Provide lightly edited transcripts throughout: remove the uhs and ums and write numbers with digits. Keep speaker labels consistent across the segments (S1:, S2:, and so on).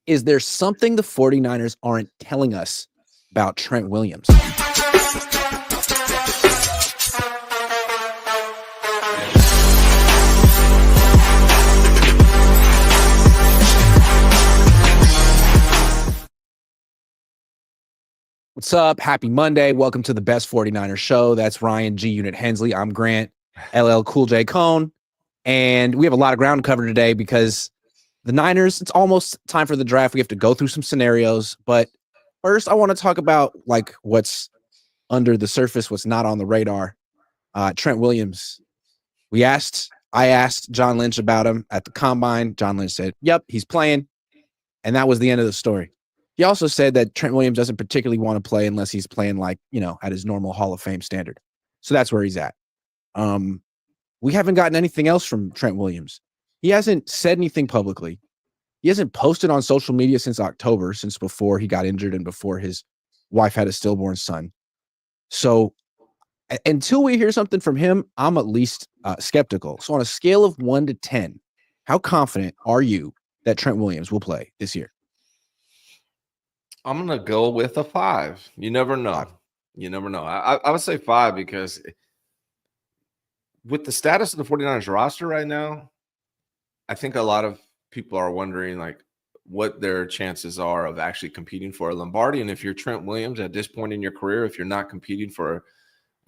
S1: Is there something the 49ers aren't telling us about Trent Williams? What's up? Happy Monday. Welcome to the Best 49ers show. That's Ryan G, Unit Hensley. I'm Grant, LL Cool J Cohn. And we have a lot of ground to cover today because the Niners, it's almost time for the draft. We have to go through some scenarios. But first, I want to talk about like what's under the surface, what's not on the radar. Trent Williams. I asked John Lynch about him at the combine. John Lynch said, yep, he's playing. And that was the end of the story. He also said that Trent Williams doesn't particularly want to play unless he's playing like, at his normal Hall of Fame standard. So that's where he's at. We haven't gotten anything else from Trent Williams. He hasn't said anything publicly. He hasn't posted on social media since October, since before he got injured and before his wife had a stillborn son. So until we hear something from him, I'm at least skeptical. So on a scale of 1 to 10, how confident are you that Trent Williams will play this year?
S2: I'm going to go with a 5. You never know.
S1: 5.
S2: You never know. I would say 5 because with the status of the 49ers roster right now, I think a lot of people are wondering like what their chances are of actually competing for a Lombardi. And if you're Trent Williams at this point in your career, if you're not competing for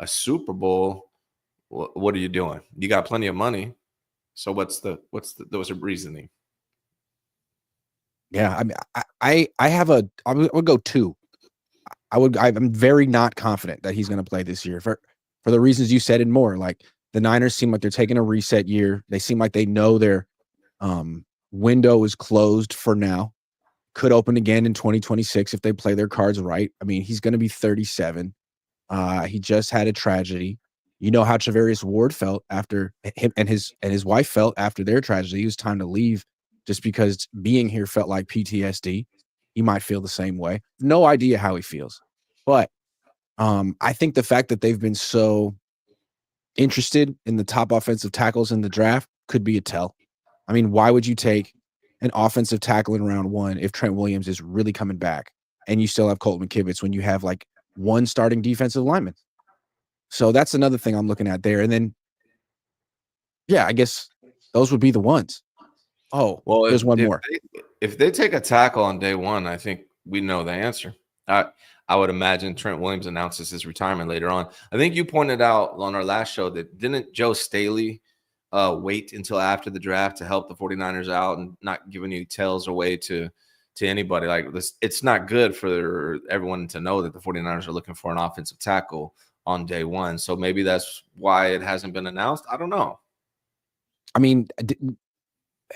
S2: a Super Bowl, what are you doing? You got plenty of money. So what's the reasoning?
S1: Yeah, I mean, I would go 2. I'm very not confident that he's going to play this year for the reasons you said and more. Like the Niners seem like they're taking a reset year. They seem like they know their window is closed for now. Could open again in 2026 if they play their cards right. I mean, he's going to be 37. He just had a tragedy. You know how Travarius Ward felt after him and his wife felt after their tragedy. It was time to leave. Just because being here felt like PTSD. He might feel the same way. No idea how he feels. But I think the fact that they've been so interested in the top offensive tackles in the draft could be a tell. I mean, why would you take an offensive tackle in round 1 if Trent Williams is really coming back and you still have Colton McKivitz when you have like one starting defensive lineman? So that's another thing I'm looking at there. And then, yeah, I guess those would be the ones. Oh, well, there's one more.
S2: If they take a tackle on day 1, I think we know the answer. I would imagine Trent Williams announces his retirement later on. I think you pointed out on our last show that didn't Joe Staley wait until after the draft to help the 49ers out and not give any tails away to anybody. Like this, it's not good for everyone to know that the 49ers are looking for an offensive tackle on day 1. So maybe that's why it hasn't been announced. I don't know.
S1: I mean,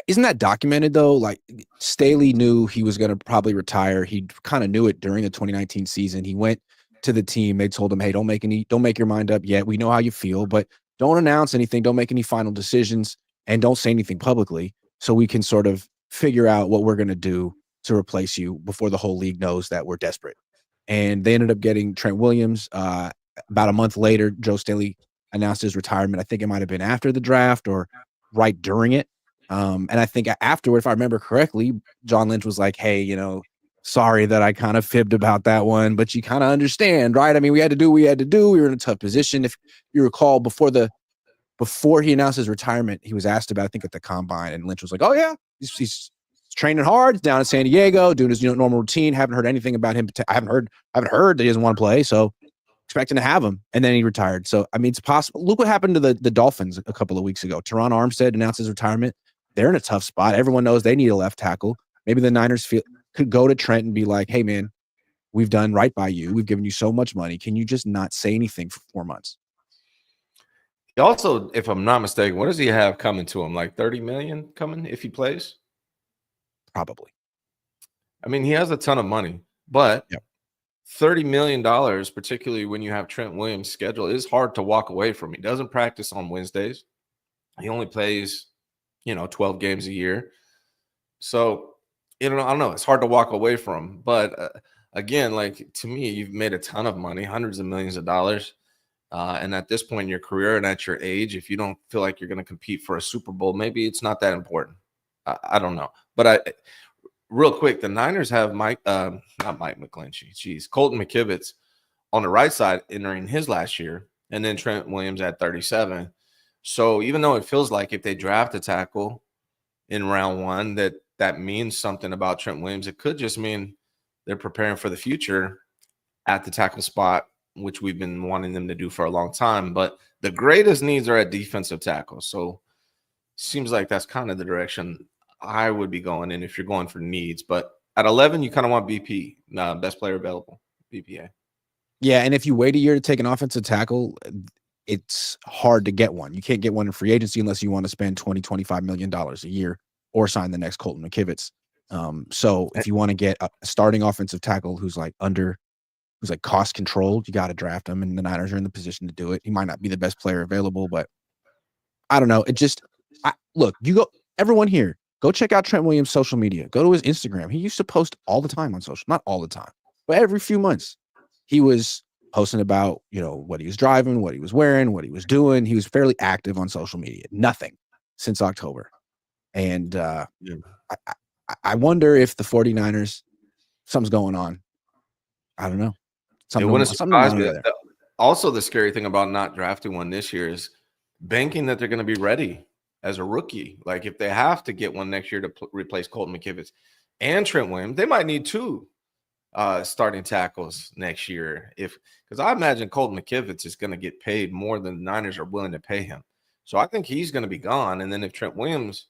S1: isn't that documented though? Like Staley knew he was going to probably retire. He kind of knew it during the 2019 season. He went to the team. They told him, "Hey, don't make your mind up yet. We know how you feel, but don't announce anything. Don't make any final decisions, and don't say anything publicly, so we can sort of figure out what we're going to do to replace you before the whole league knows that we're desperate." And they ended up getting Trent Williams. About a month later, Joe Staley announced his retirement. I think it might have been after the draft or right during it. And I think afterward, if I remember correctly, John Lynch was like, "Hey, sorry that I kind of fibbed about that one, but you kind of understand, right? I mean, we had to do what we had to do. We were in a tough position." If you recall, before he announced his retirement, he was asked about, I think, at the combine, and Lynch was like, "Oh yeah, he's training hard. He's down in San Diego, doing his normal routine. Haven't heard anything about him. I haven't heard that he doesn't want to play. So expecting to have him." And then he retired. So I mean, it's possible. Look what happened to the Dolphins a couple of weeks ago. Teron Armstead announced his retirement. They're in a tough spot. Everyone knows they need a left tackle. Maybe the Niners could go to Trent and be like, "Hey, man, we've done right by you. We've given you so much money. Can you just not say anything for 4 months?"
S2: He also, if I'm not mistaken, what does he have coming to him? Like $30 million coming if he plays?
S1: Probably.
S2: I mean, he has a ton of money, but
S1: yep.
S2: $30 million, particularly when you have Trent Williams' schedule, is hard to walk away from. He doesn't practice on Wednesdays. He only plays 12 games a year. So, I don't know. It's hard to walk away from. But again, like to me, you've made a ton of money, hundreds of millions of dollars. And at this point in your career and at your age, if you don't feel like you're going to compete for a Super Bowl, maybe it's not that important. I don't know. But real quick, the Niners have not Mike McGlinchey, Colton McKivitz on the right side entering his last year, and then Trent Williams at 37. So even though it feels like if they draft a tackle in round one, that means something about Trent Williams, it could just mean they're preparing for the future at the tackle spot, which we've been wanting them to do for a long time. But the greatest needs are at defensive tackle. So seems like that's kind of the direction I would be going in if you're going for needs. But at 11, you kind of want BP, best player available, BPA.
S1: Yeah, and if you wait a year to take an offensive tackle, it's hard to get one. You can't get one in free agency unless you want to spend $20-25 million a year or sign the next Colton McKivitz. So if you want to get a starting offensive tackle who's like cost controlled, you got to draft him, and the Niners are in the position to do it. He might not be the best player available, but I don't know. It just look, everyone here, go check out Trent Williams' social media. Go to his Instagram. He used to post all the time on social, not all the time, but every few months. He was posting about, what he was driving, what he was wearing, what he was doing. He was fairly active on social media. Nothing since October. And I wonder if the 49ers, something's going on. I don't know.
S2: It wouldn't surprise me. Also, the scary thing about not drafting one this year is banking that they're going to be ready as a rookie. Like if they have to get one next year to replace Colton McKivitz and Trent Williams, they might need two starting tackles next year. Because I imagine Colton McKivitz is going to get paid more than the Niners are willing to pay him. So I think he's going to be gone. And then if Trent Williams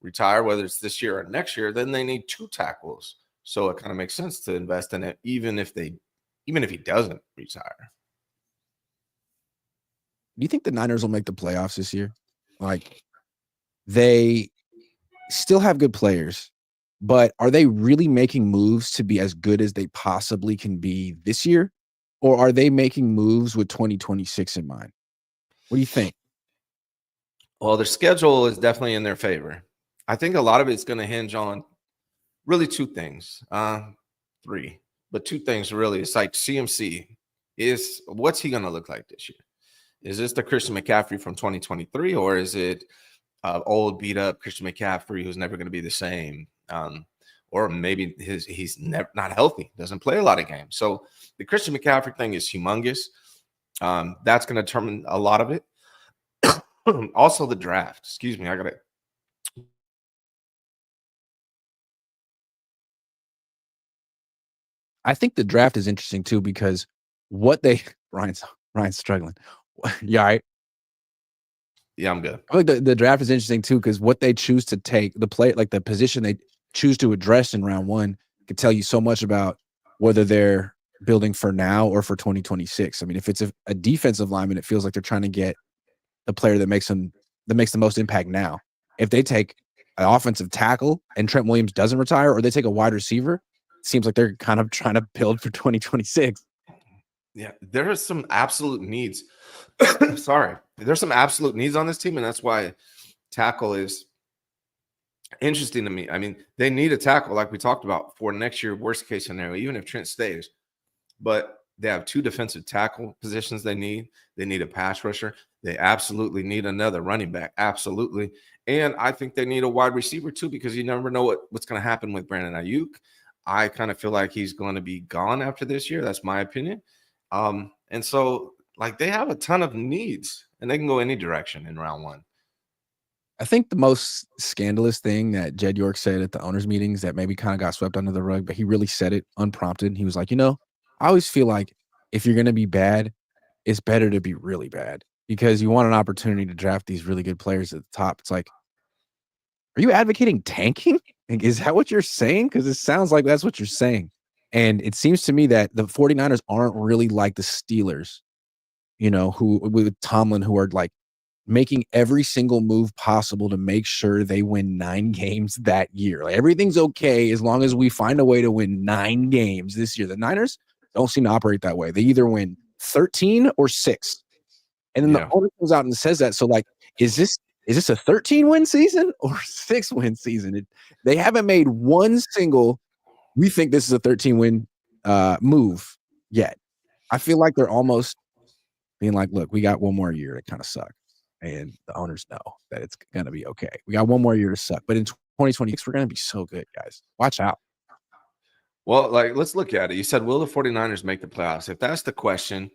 S2: retire, whether it's this year or next year, then they need two tackles. So it kind of makes sense to invest in it, even if he doesn't retire.
S1: Do you think the Niners will make the playoffs this year? Like, they still have good players, but are they really making moves to be as good as they possibly can be this year? Or are they making moves with 2026 in mind? What do you think?
S2: Well, their schedule is definitely in their favor. I think a lot of it's going to hinge on really two things, three, but two things really. It's like CMC is, what's he going to look like this year? Is this the Christian McCaffrey from 2023, or is it old beat up Christian McCaffrey who's never going to be the same? Or maybe he's not healthy, doesn't play a lot of games. So the Christian McCaffrey thing is humongous. That's going to determine a lot of it. Also the draft. Excuse me, I got it.
S1: I think the draft is interesting too, because Ryan's struggling. Yeah, right.
S2: Yeah, I'm good.
S1: I think the draft is interesting too, because what they choose to take, the position they choose to address in round one, could tell you so much about whether they're building for now or for 2026. I mean, if it's a defensive lineman, it feels like they're trying to get the player that makes the most impact now. If they take an offensive tackle and Trent Williams doesn't retire, or they take a wide receiver, it seems like they're kind of trying to build for 2026.
S2: Yeah, there are some absolute needs. Sorry. There's some absolute needs on this team, and that's why tackle is interesting to me. I mean, they need a tackle, like we talked about, for next year, worst case scenario, even if Trent stays. But they have two defensive tackle positions they need. They need a pass rusher. They absolutely need another running back. Absolutely. And I think they need a wide receiver too, because you never know what's going to happen with Brandon Ayuk. I kind of feel like he's going to be gone after this year. That's my opinion. And so, like, they have a ton of needs, and they can go any direction in round one.
S1: I think the most scandalous thing that Jed York said at the owners' meetings that maybe kind of got swept under the rug, but he really said it unprompted. He was like, I always feel like if you're going to be bad, it's better to be really bad, because you want an opportunity to draft these really good players at the top. It's like, are you advocating tanking? Like, is that what you're saying? Because it sounds like that's what you're saying. And it seems to me that the 49ers aren't really like the Steelers, who with Tomlin, who are like making every single move possible to make sure they win 9 games that year. Like, everything's okay as long as we find a way to win 9 games this year. The Niners don't seem to operate that way. They either win 13 or 6. And then the owner comes out and says that. So, like, is this a 13-win season or 6-win season? They haven't made one single, we think this is a 13-win move yet. I feel like they're almost being like, look, we got one more year to kind of suck. And the owners know that it's going to be okay. We got one more year to suck. But in 2026, we're going to be so good, guys. Watch out.
S2: Well, like, let's look at it. You said, will the 49ers make the playoffs? If that's the question,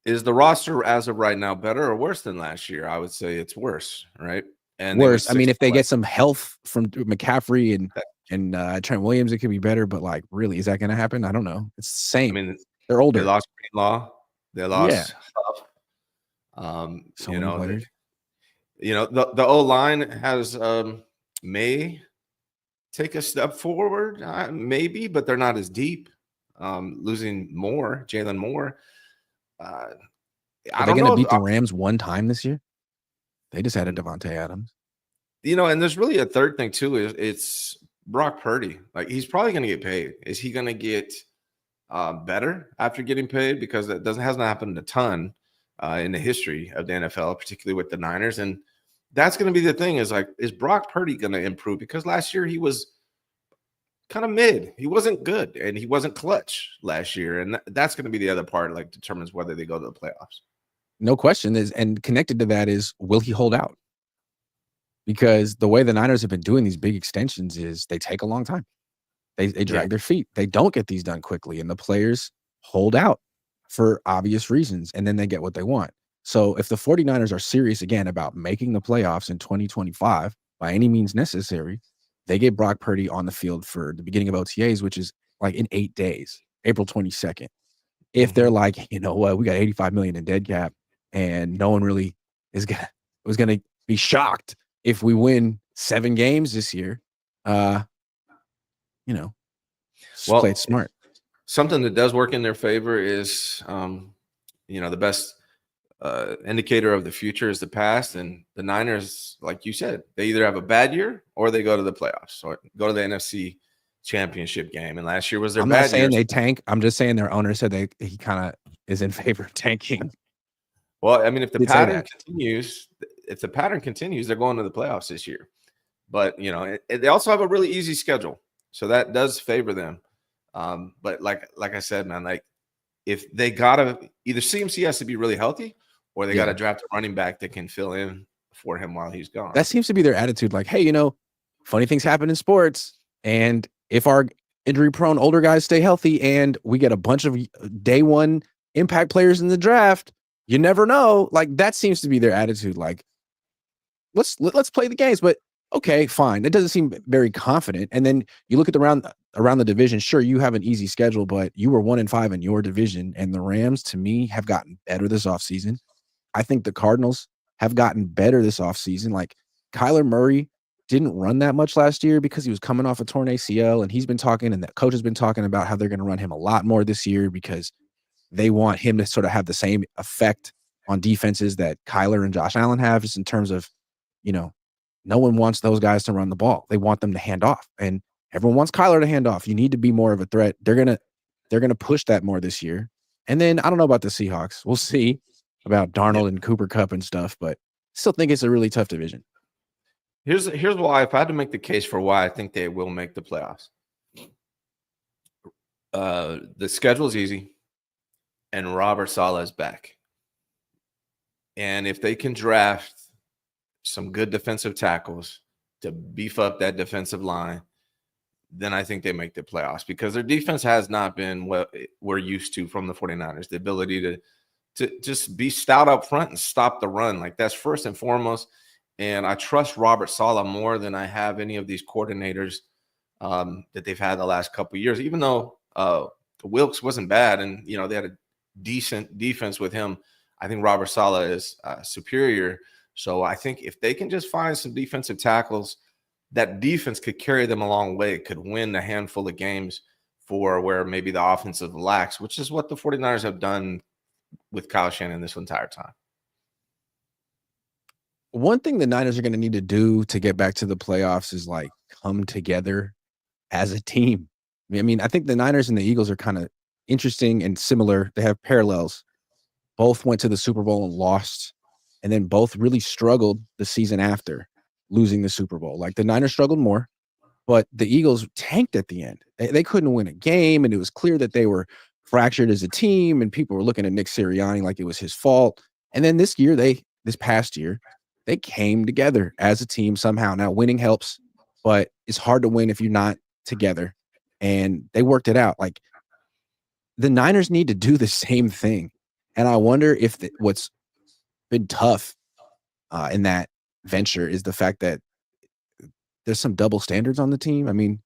S2: is the roster as of right now better or worse than last year? I would say it's worse, right? And they went
S1: Worse. I mean,
S2: 6
S1: if they
S2: away.
S1: get some health from McCaffrey and Trent Williams, it could be better. But like, really, is that going to happen? I don't know. It's the
S2: I
S1: same.
S2: mean,
S1: They're
S2: they
S1: older.
S2: lost Greenlaw. They
S1: Yeah.
S2: lost Huff.
S1: So many players.
S2: The O line has may take a step forward, maybe, but they're not as deep. Losing Jalen Moore.
S1: Are
S2: I
S1: they
S2: don't
S1: going to
S2: know.
S1: beat the Rams one time this year? They just had a Devontae Adams.
S2: And there's really a third thing too. Is it's Brock Purdy. Like, he's probably going to get paid. Is he going to get better after getting paid? Because that hasn't happened a ton in the history of the NFL, particularly with the Niners. And that's going to be the thing. Is Brock Purdy going to improve? Because last year he was kind of mid. He wasn't good, and he wasn't clutch last year. And that's going to be the other part, like, determines whether they go to the playoffs.
S1: No question is, and connected to that is, will he hold out? Because the way the Niners have been doing these big extensions is they take a long time. They drag their feet. They don't get these done quickly, and the players hold out for obvious reasons, and then they get what they want. So if the 49ers are serious again about making the playoffs in 2025 by any means necessary, they get Brock Purdy on the field for the beginning of OTAs, which is like in 8 days, April 22nd. If they're like, you know what, we got $85 million in dead cap, and no one really was gonna be shocked if we win 7 games this year, play it smart.
S2: Something that does work in their favor is, the best indicator of the future is the past. And the Niners, like you said, they either have a bad year or they go to the playoffs or go to the NFC Championship game. And last year was their bad year.
S1: I'm not saying they tank. I'm just saying their owner said he kind of is in favor of tanking.
S2: Well, I mean, if the pattern continues, they're going to the playoffs this year. But, they also have a really easy schedule. So that does favor them. But like I said, man, like, if they gotta either CMC has to be really healthy or they gotta draft a running back that can fill in for him while he's gone.
S1: That seems to be their attitude. Like, hey, funny things happen in sports. And if our injury-prone older guys stay healthy and we get a bunch of day one impact players in the draft, you never know. Like, that seems to be their attitude. Like, let's play the games, but okay, fine. It doesn't seem very confident. And then you look at around the division. Sure, you have an easy schedule, but you were 1-5 in your division. And the Rams, to me, have gotten better this offseason. I think the Cardinals have gotten better this offseason. Like, Kyler Murray didn't run that much last year because he was coming off a torn ACL, and he's been talking, and the coach has been talking about how they're going to run him a lot more this year because they want him to sort of have the same effect on defenses that Kyler and Josh Allen have, just in terms of, no one wants those guys to run the ball. They want them to hand off, and everyone wants Kyler to hand off. You need to be more of a threat. They're gonna push that more this year. And then I don't know about the Seahawks. We'll see about Darnold and Cooper Kupp and stuff, but still think it's a really tough division.
S2: Here's why, if I had to make the case for why I think they will make the playoffs. The schedule is easy, and Robert Saleh is back. And if they can draft some good defensive tackles to beef up that defensive line, then I think they make the playoffs, because their defense has not been what we're used to from the 49ers. The ability to just be stout up front and stop the run. Like, that's first and foremost. And I trust Robert Saleh more than I have any of these coordinators that they've had the last couple of years, even though Wilkes wasn't bad and, they had a decent defense with him. I think Robert Saleh is superior. So I think if they can just find some defensive tackles, that defense could carry them a long way. It could win a handful of games for where maybe the offensive lacks, which is what the 49ers have done with Kyle Shanahan this entire time.
S1: One thing the Niners are going to need to do to get back to the playoffs is like come together as a team. I mean, I think the Niners and the Eagles are kind of interesting and similar. They have parallels. Both went to the Super Bowl and lost, and then both really struggled the season after losing the Super Bowl. Like, the Niners struggled more, but the Eagles tanked at the end. They couldn't win a game, and it was clear that they were fractured as a team, and people were looking at Nick Sirianni like it was his fault. And then this past year, they came together as a team somehow. Now, winning helps, but it's hard to win if you're not together. and they worked it out. Like, the Niners need to do the same thing. And I wonder if what's been tough in that venture is the fact that there's some double standards on the team. I mean,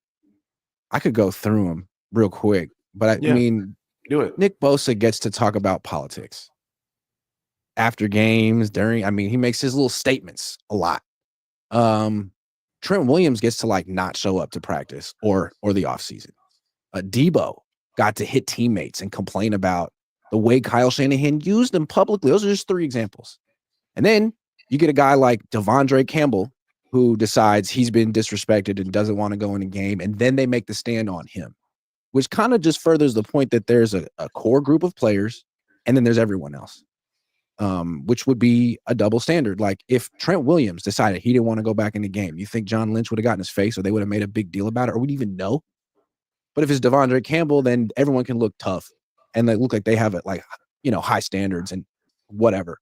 S1: I could go through them real quick, but I mean,
S2: do it.
S1: Nick Bosa gets to talk about politics after games, during. I mean, he makes his little statements a lot. Trent Williams gets to like not show up to practice or the offseason. Debo got to hit teammates and complain about the way Kyle Shanahan used them publicly. Those are just 3 examples. And then you get a guy like Devondre Campbell who decides he's been disrespected and doesn't want to go in a game, and then they make the stand on him, which kind of just furthers the point that there's a core group of players, and then there's everyone else, which would be a double standard. Like, if Trent Williams decided he didn't want to go back in the game, you think John Lynch would have gotten his face, or they would have made a big deal about it, or we'd even know? But if it's Devondre Campbell, then everyone can look tough, and they look like they have it, like, high standards and whatever.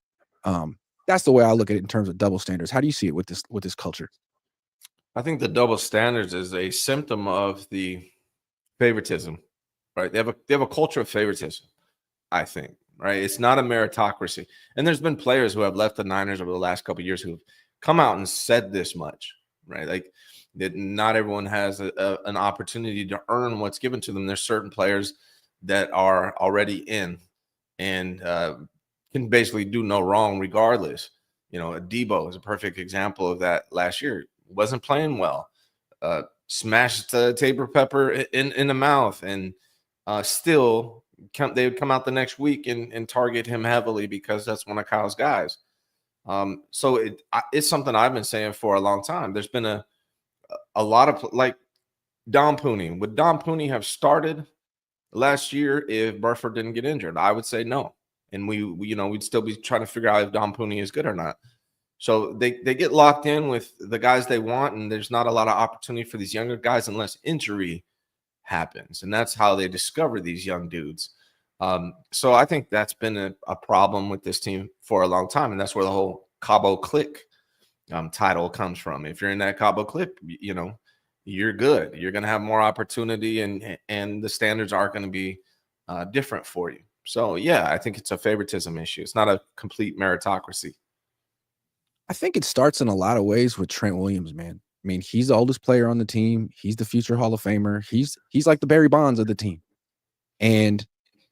S1: That's the way I look at it in terms of double standards. How do you see it with this culture?
S2: I think the double standards is a symptom of the favoritism, right? They have a culture of favoritism, I think, right? It's not a meritocracy. And there's been players who have left the Niners over the last couple of years who've come out and said this much, right? Like, that not everyone has an opportunity to earn what's given to them. There's certain players that are already in and can basically do no wrong regardless. Debo is a perfect example of that. Last year wasn't playing well, smashed Tabor Pepper in the mouth, and still they would come out the next week and target him heavily because that's one of Kyle's guys. So it's something I've been saying for a long time. There's been a lot of, like, Dom Pooney. Would Dom Pooney have started last year if Burford didn't get injured? I would say no. And we'd still be trying to figure out if Dom Pooney is good or not. So they get locked in with the guys they want, and there's not a lot of opportunity for these younger guys unless injury happens. And that's how they discover these young dudes. So I think that's been a problem with this team for a long time. And that's where the whole Cabo Click title comes from. If you're in that Cabo Click, you're good. You're going to have more opportunity, and the standards are going to be different for you. So, yeah, I think it's a favoritism issue. It's not a complete meritocracy.
S1: I think it starts in a lot of ways with Trent Williams, man. I mean, he's the oldest player on the team. He's the future Hall of Famer. He's like the Barry Bonds of the team. And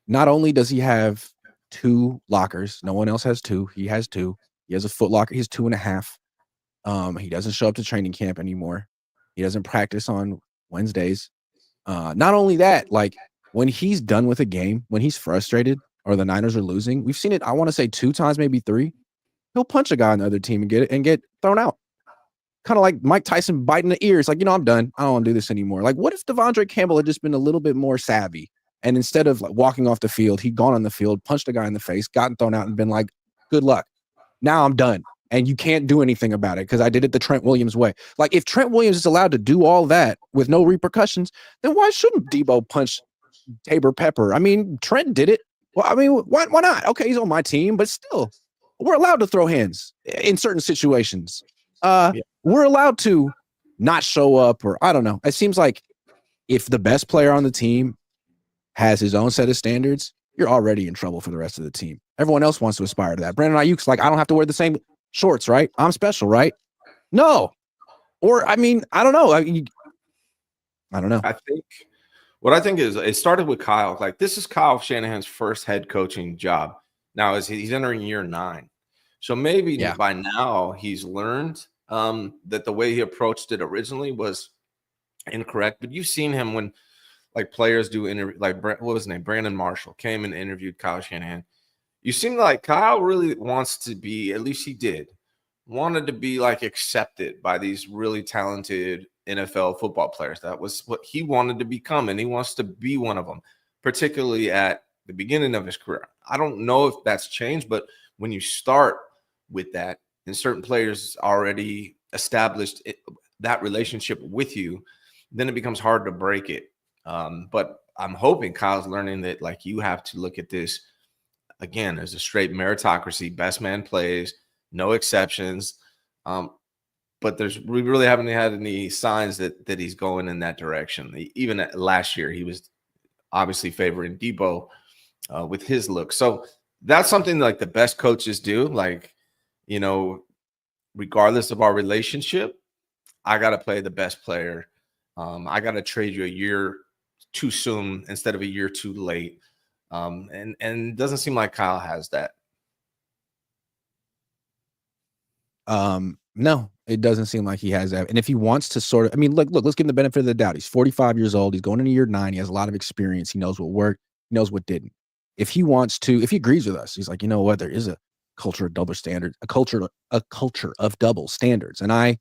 S1: not only does he have 2 lockers, no one else has 2. He has 2. He has a Foot Locker. He has 2.5. He doesn't show up to training camp anymore. He doesn't practice on Wednesdays. Not only that, like, when he's done with a game, when he's frustrated or the Niners are losing, we've seen it, I want to say 2 times, maybe 3. He'll punch a guy on the other team and get thrown out. Kind of like Mike Tyson biting the ear. It's like, I'm done. I don't want to do this anymore. Like, what if Devondre Campbell had just been a little bit more savvy, and instead of like walking off the field, he'd gone on the field, punched a guy in the face, gotten thrown out, and been like, good luck. Now I'm done. And you can't do anything about it because I did it the Trent Williams way. Like, if Trent Williams is allowed to do all that with no repercussions, then why shouldn't Debo punch Tabor Pepper? I mean, Trent did it. Well, I mean, why not? Okay, he's on my team, but still, we're allowed to throw hands in certain situations. We're allowed to not show up, or I don't know. It seems like if the best player on the team has his own set of standards, you're already in trouble for the rest of the team. Everyone else wants to aspire to that. Brandon Ayuk's like, I don't have to wear the same shorts, right? I'm special, right? No. Or, I mean, I don't know. I don't know.
S2: I think is it started with Kyle. Like, this is Kyle Shanahan's first head coaching job. Now, he's entering year 9. So maybe by now he's learned that the way he approached it originally was incorrect. But you've seen him when, like, players do interview, like, what was his name? Brandon Marshall came and interviewed Kyle Shanahan. You seem like Kyle really wants to be, at least he did, wanted to be, like, accepted by these really talented NFL football players. That was what he wanted to become, and he wants to be one of them, particularly at the beginning of his career. I don't know if that's changed, but when you start with that and certain players already established that relationship with you, then it becomes hard to break it. But I'm hoping Kyle's learning that, like, you have to look at this again as a straight meritocracy. Best man plays, no exceptions. But but we really haven't had any signs that he's going in that direction. Even last year, he was obviously favoring Debo with his look. So that's something like the best coaches do. Like, regardless of our relationship, I got to play the best player. I got to trade you a year too soon instead of a year too late. And it doesn't seem like Kyle has that.
S1: No, it doesn't seem like he has that. And if he wants to sort of, I mean, look, let's give him the benefit of the doubt. He's 45 years old. He's going into year 9. He has a lot of experience. He knows what worked. He knows what didn't. If he wants to, if he agrees with us, he's like, you know what? There is a culture of double standards, a culture of double standards. And I,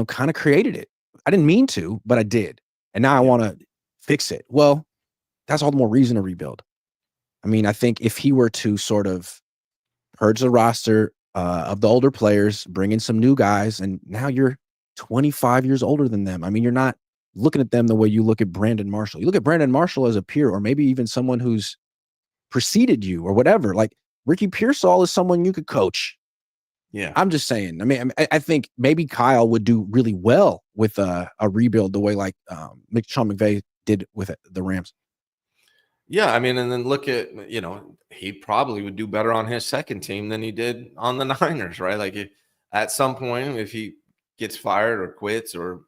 S1: kind of created it. I didn't mean to, but I did. And now I want to fix it. Well, that's all the more reason to rebuild. I mean, I think if he were to sort of purge the roster of the older players, bring in some new guys, and now you're 25 years older than them. I mean, you're not looking at them the way you look at Brandon Marshall. You look at Brandon Marshall as a peer, or maybe even someone who's preceded you or whatever. Like Ricky Pearsall is someone you could coach.
S2: Yeah.
S1: I'm just saying. I mean, I think maybe Kyle would do really well with a rebuild the way like Sean McVay did with the Rams.
S2: Yeah, I mean, and then look at, he probably would do better on his second team than he did on the Niners, right? Like at some point, if he gets fired or quits or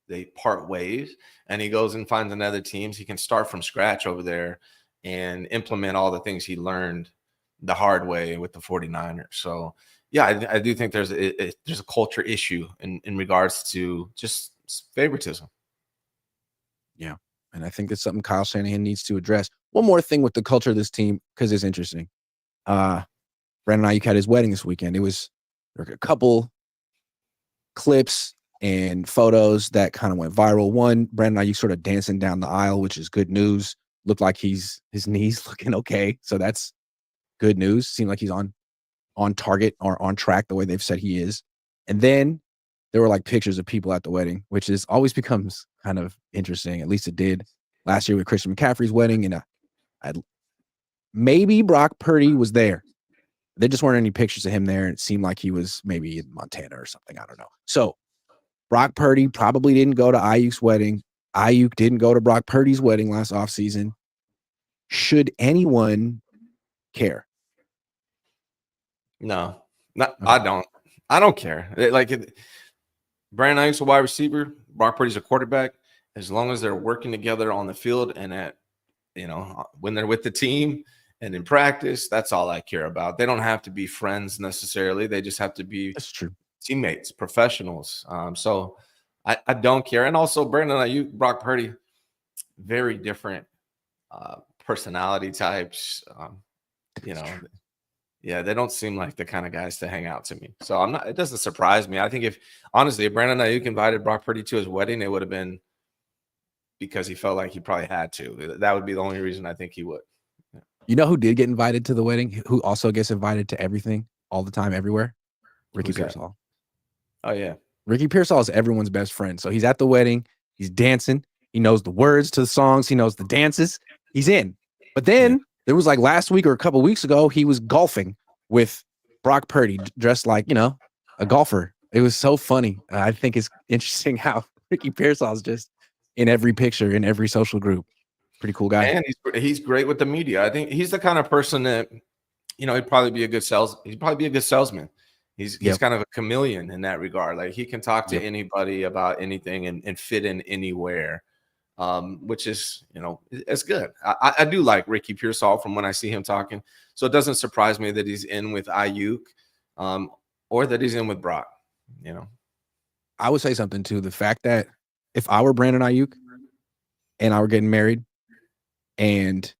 S2: they part ways and he goes and finds another team, he can start from scratch over there and implement all the things he learned the hard way with the 49ers. So, yeah, I do think there's a culture issue in regards to just favoritism.
S1: Yeah. And I think that's something Kyle Shanahan needs to address. One more thing with the culture of this team, because it's interesting. Brandon Ayuk had his wedding this weekend. There were a couple clips and photos that kind of went viral. One, Brandon Ayuk sort of dancing down the aisle, which is good news. Looked like his knees looking okay. So that's good news. Seemed like he's on target or on track the way they've said he is. And then there were like pictures of people at the wedding, which always becomes kind of interesting. At least it did last year with Christian McCaffrey's wedding. And maybe Brock Purdy was there. There just weren't any pictures of him there. It seemed like he was maybe in Montana or something. I don't know. So Brock Purdy probably didn't go to Ayuk's wedding. Ayuk didn't go to Brock Purdy's wedding last offseason. Should anyone care?
S2: No, I don't. I don't care. Brandon Ayuk's a wide receiver. Brock Purdy's a quarterback. As long as they're working together on the field and when they're with the team and in practice, that's all I care about. They don't have to be friends necessarily. They just have to be teammates, professionals. So I don't care. And also Brandon Ayuk, Brock Purdy, very different personality types. Yeah, they don't seem like the kind of guys to hang out to me. So it doesn't surprise me. I think if Brandon Ayuk invited Brock Purdy to his wedding, it would have been because he felt like he probably had to. That would be the only reason I think he would. Yeah.
S1: You know who did get invited to the wedding? Who also gets invited to everything all the time, everywhere? Ricky Pearsall.
S2: Oh, yeah.
S1: Ricky Pearsall is everyone's best friend. So he's at the wedding. He's dancing. He knows the words to the songs. He knows the dances. He's in. But then there was like last week or a couple weeks ago, he was golfing with Brock Purdy dressed like, a golfer. It was so funny. I think it's interesting how Ricky Pearsall is just in every picture, in every social group. Pretty cool guy.
S2: And he's great with the media. I think he's the kind of person that, he'd probably be a good salesman. He's kind of a chameleon in that regard. Like he can talk to anybody about anything and fit in anywhere. Which is, it's good. I do like Ricky Pearsall from when I see him talking. So it doesn't surprise me that he's in with Ayuk or that he's in with Brock,
S1: I would say something too. The fact that if I were Brandon Ayuk and I were getting married and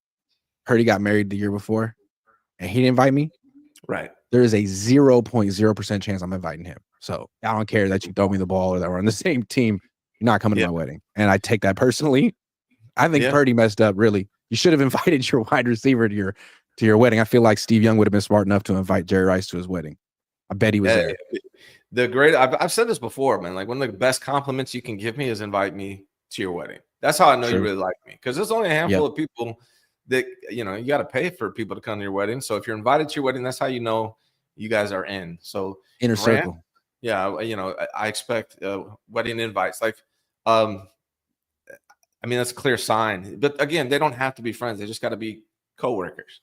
S1: Purdy got married the year before and he didn't invite me,
S2: right?
S1: There is a 0.0% chance I'm inviting him. So I don't care that you throw me the ball or that we're on the same team. You're not coming to my wedding. And I take that personally. I think Purdy messed up, really. You should have invited your wide receiver to your wedding. I feel like Steve Young would have been smart enough to invite Jerry Rice to his wedding. I bet he was there.
S2: I've said this before, man. Like one of the best compliments you can give me is invite me to your wedding. That's how I know you really like me. Because there's only a handful of people that, you got to pay for people to come to your wedding. So if you're invited to your wedding, that's how you know you guys are in. So
S1: inner circle.
S2: Yeah, I expect wedding invites. Like, I mean, that's a clear sign. But again, they don't have to be friends. They just got to be coworkers.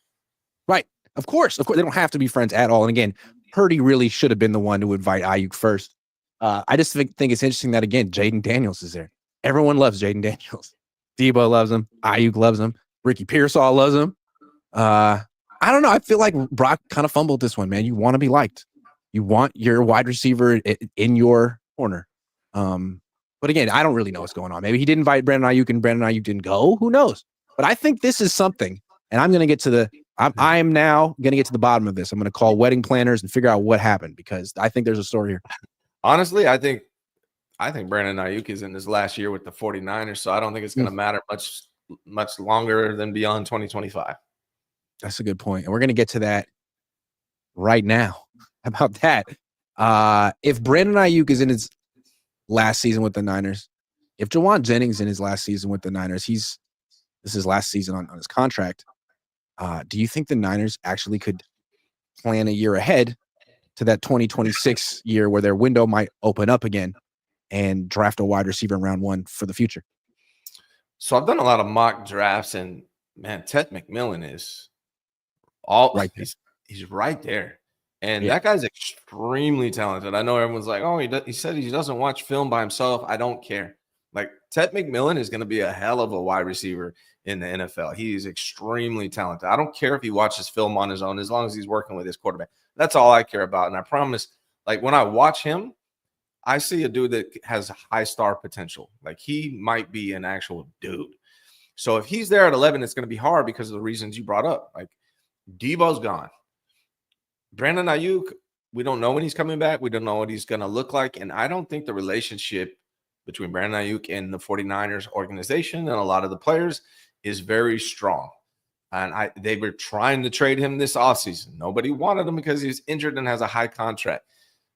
S1: Right. Of course. They don't have to be friends at all. And again, Purdy really should have been the one to invite Ayuk first. I just think it's interesting that, again, Jaden Daniels is there. Everyone loves Jaden Daniels. Debo loves him. Ayuk loves him. Ricky Pearsall loves him. I don't know. I feel like Brock kind of fumbled this one, man. You want to be liked. You want your wide receiver in your corner. But again, I don't really know what's going on. Maybe he didn't invite Brandon Ayuk and Brandon Ayuk didn't go. Who knows? But I think this is something, and I'm going to get to I am now going to get to the bottom of this. I'm going to call wedding planners and figure out what happened, because I think there's a story here.
S2: Honestly, I think Brandon Ayuk is in his last year with the 49ers, so I don't think it's going to matter much longer than beyond 2025.
S1: That's a good point. And we're going to get to that right now. How about that? If Brandon Ayuk is in his last season with the Niners, if Jawan Jennings in his last season with the Niners, this is his last season on his contract. Do you think the Niners actually could plan a year ahead to that 2026 year where their window might open up again and draft a wide receiver in round 1 for the future?
S2: So I've done a lot of mock drafts, and man, Ted McMillan is right there. He's right there. And that guy's extremely talented. I know everyone's like, oh, he said he doesn't watch film by himself. I don't care. Like, Ted McMillan is going to be a hell of a wide receiver in the NFL. He is extremely talented. I don't care if he watches film on his own, as long as he's working with his quarterback. That's all I care about. And I promise, like, when I watch him, I see a dude that has high star potential. Like, he might be an actual dude. So if he's there at 11, it's going to be hard because of the reasons you brought up. Like, Debo's gone. Brandon Ayuk, we don't know when he's coming back. We don't know what he's going to look like. And I don't think the relationship between Brandon Ayuk and the 49ers organization and a lot of the players is very strong. And they were trying to trade him this offseason. Nobody wanted him because he's injured and has a high contract.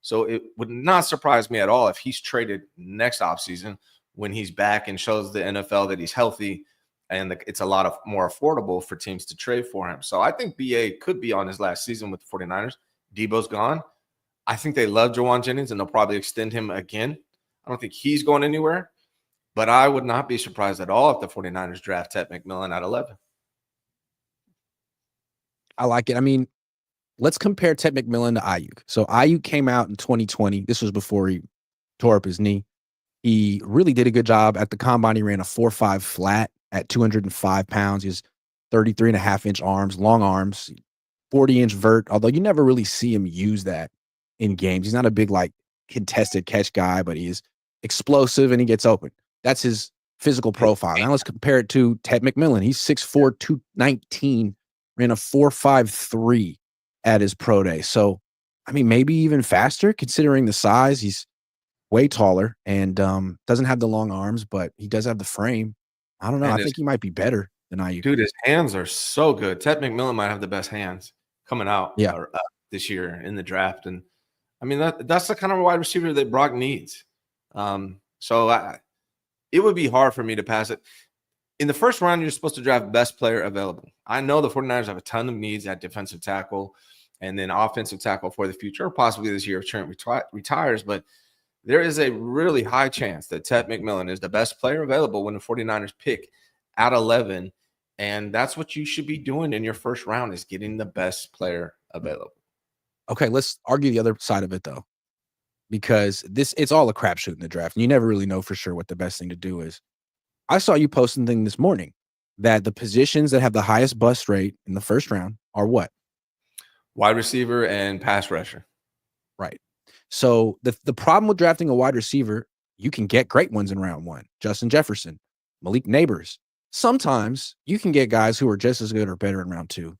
S2: So it would not surprise me at all if he's traded next offseason when he's back and shows the NFL that he's healthy and it's a lot more affordable for teams to trade for him. So I think BA could be on his last season with the 49ers. Debo's gone. I think they love Jawan Jennings, and they'll probably extend him again. I don't think he's going anywhere, but I would not be surprised at all if the 49ers draft Ted McMillan at 11.
S1: I like it. I mean, let's compare Ted McMillan to Ayuk. So Ayuk came out in 2020. This was before he tore up his knee. He really did a good job at the combine. He ran a 4.5 flat at 205 pounds. He has 33.5-inch arms, long arms, 40-inch vert, although you never really see him use that in games. He's not a big, like, contested catch guy, but he is explosive and he gets open. That's his physical profile. Now let's compare it to Ted McMillan. He's 6'4", 219, ran a 4.53 at his pro day. So, I mean, maybe even faster considering the size. He's way taller and doesn't have the long arms, but he does have the frame. I don't know. I think he might be better than Ayuk.
S2: Dude, his hands are so good. Ted McMillan might have the best hands coming out this year in the draft. And I mean, that's the kind of wide receiver that Brock needs. So it would be hard for me to pass it. In the first round, you're supposed to draft best player available. I know the 49ers have a ton of needs at defensive tackle and then offensive tackle for the future, or possibly this year if Trent retires. But there is a really high chance that Ted McMillan is the best player available when the 49ers pick at 11. And that's what you should be doing in your first round, is getting the best player available.
S1: Okay, let's argue the other side of it, though, because it's all a crapshoot in the draft. And you never really know for sure what the best thing to do is. I saw you post something this morning that the positions that have the highest bust rate in the first round are what?
S2: Wide receiver and pass rusher.
S1: Right. So the problem with drafting a wide receiver, you can get great ones in round 1. Justin Jefferson, Malik Neighbors. Sometimes you can get guys who are just as good or better in round 2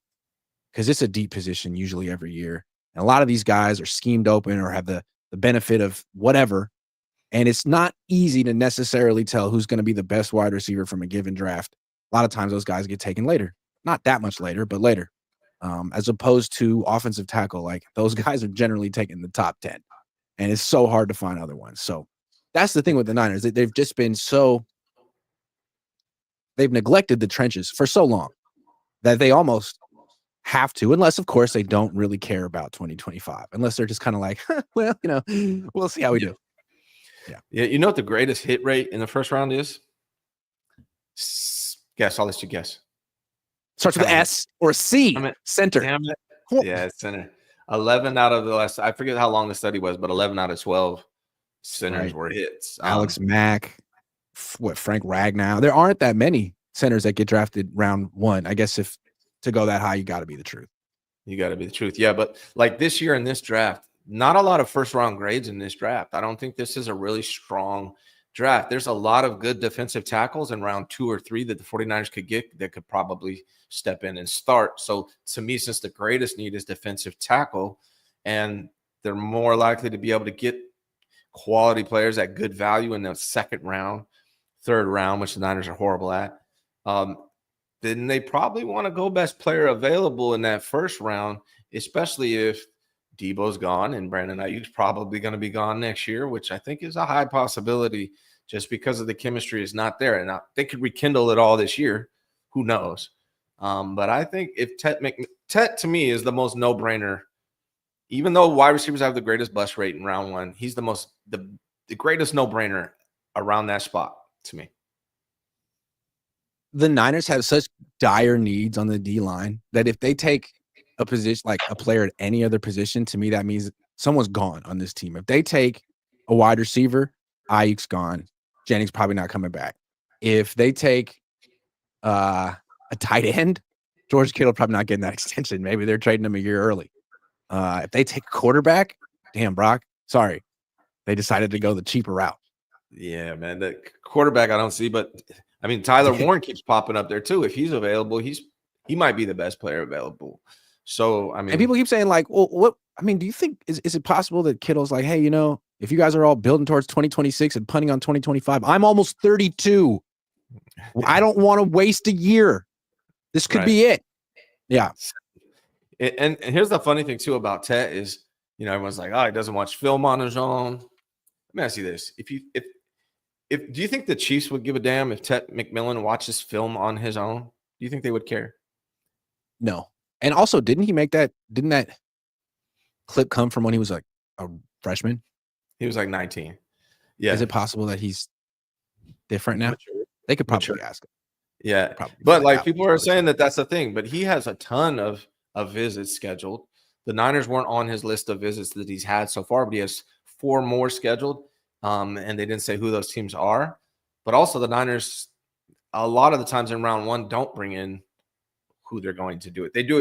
S1: because it's a deep position usually every year. And a lot of these guys are schemed open or have the benefit of whatever. And it's not easy to necessarily tell who's going to be the best wide receiver from a given draft. A lot of times those guys get taken later. Not that much later, but later. As opposed to offensive tackle, like those guys are generally taken in the top 10. And it's so hard to find other ones. So that's the thing with the Niners. They've just been they've neglected the trenches for so long that they almost have to, unless of course they don't really care about 2025, unless they're just kind of like, well, we'll see how we do.
S2: Yeah. You know what the greatest hit rate in the first round is? Guess. I'll let you guess.
S1: Starts with S or C.
S2: Damn it.
S1: Center.
S2: Damn it. Yeah, center. 11 out of the last, I forget how long the study was, but 11 out of 12 centers were hits.
S1: Alex Mack, Frank Ragnow. There aren't that many centers that get drafted round one. I guess if to go that high, you got to be the truth.
S2: You got to be the truth. Yeah, but like this year in this draft, not a lot of first round grades in this draft. I don't think this is a really strong draft. There's a lot of good defensive tackles in round 2 or 3 that the 49ers could get that could probably step in and start. So to me, since the greatest need is defensive tackle, and they're more likely to be able to get quality players at good value in the second round, third round, which the Niners are horrible at, then they probably want to go best player available in that first round, especially if Debo's gone and Brandon Ayuk's probably going to be gone next year, which I think is a high possibility just because of the chemistry is not there. And they could rekindle it all this year. Who knows? But I think if Tet to me is the most no-brainer, even though wide receivers have the greatest bust rate in round 1, he's the greatest no-brainer around that spot to me.
S1: The Niners have such dire needs on the D-line that if they take a position, like a player at any other position, to me, that means someone's gone on this team. If they take a wide receiver, Ayuk's gone. Jennings probably not coming back. If they take a tight end, George Kittle probably not getting that extension. Maybe they're trading him a year early. If they take a quarterback, damn, Brock, sorry. They decided to go the cheaper route.
S2: Yeah, man. The quarterback I don't see, but I mean, Tyler Warren keeps popping up there too. If he's available, he might be the best player available. So, I mean,
S1: and people keep saying like, well, what, I mean, do you think, is it possible that Kittle's like, hey, if you guys are all building towards 2026 and punting on 2025, I'm almost 32. I don't want to waste a year. This could be it. Yeah.
S2: And here's the funny thing too about Tet is, everyone's like, oh, he doesn't watch film on his own. Let me ask you this. Do you think the Chiefs would give a damn if Tet McMillan watches film on his own? Do you think they would care?
S1: No. And also, didn't that clip come from when he was like a freshman?
S2: He was like 19. Yeah.
S1: Is it possible that he's different now? They could probably ask him.
S2: Yeah. But like people are saying that's the thing, but he has a ton of visits scheduled. The Niners weren't on his list of visits that he's had so far, but he has 4 more scheduled. And they didn't say who those teams are. But also the Niners, a lot of the times in round 1, don't bring in who they're going to do it. They do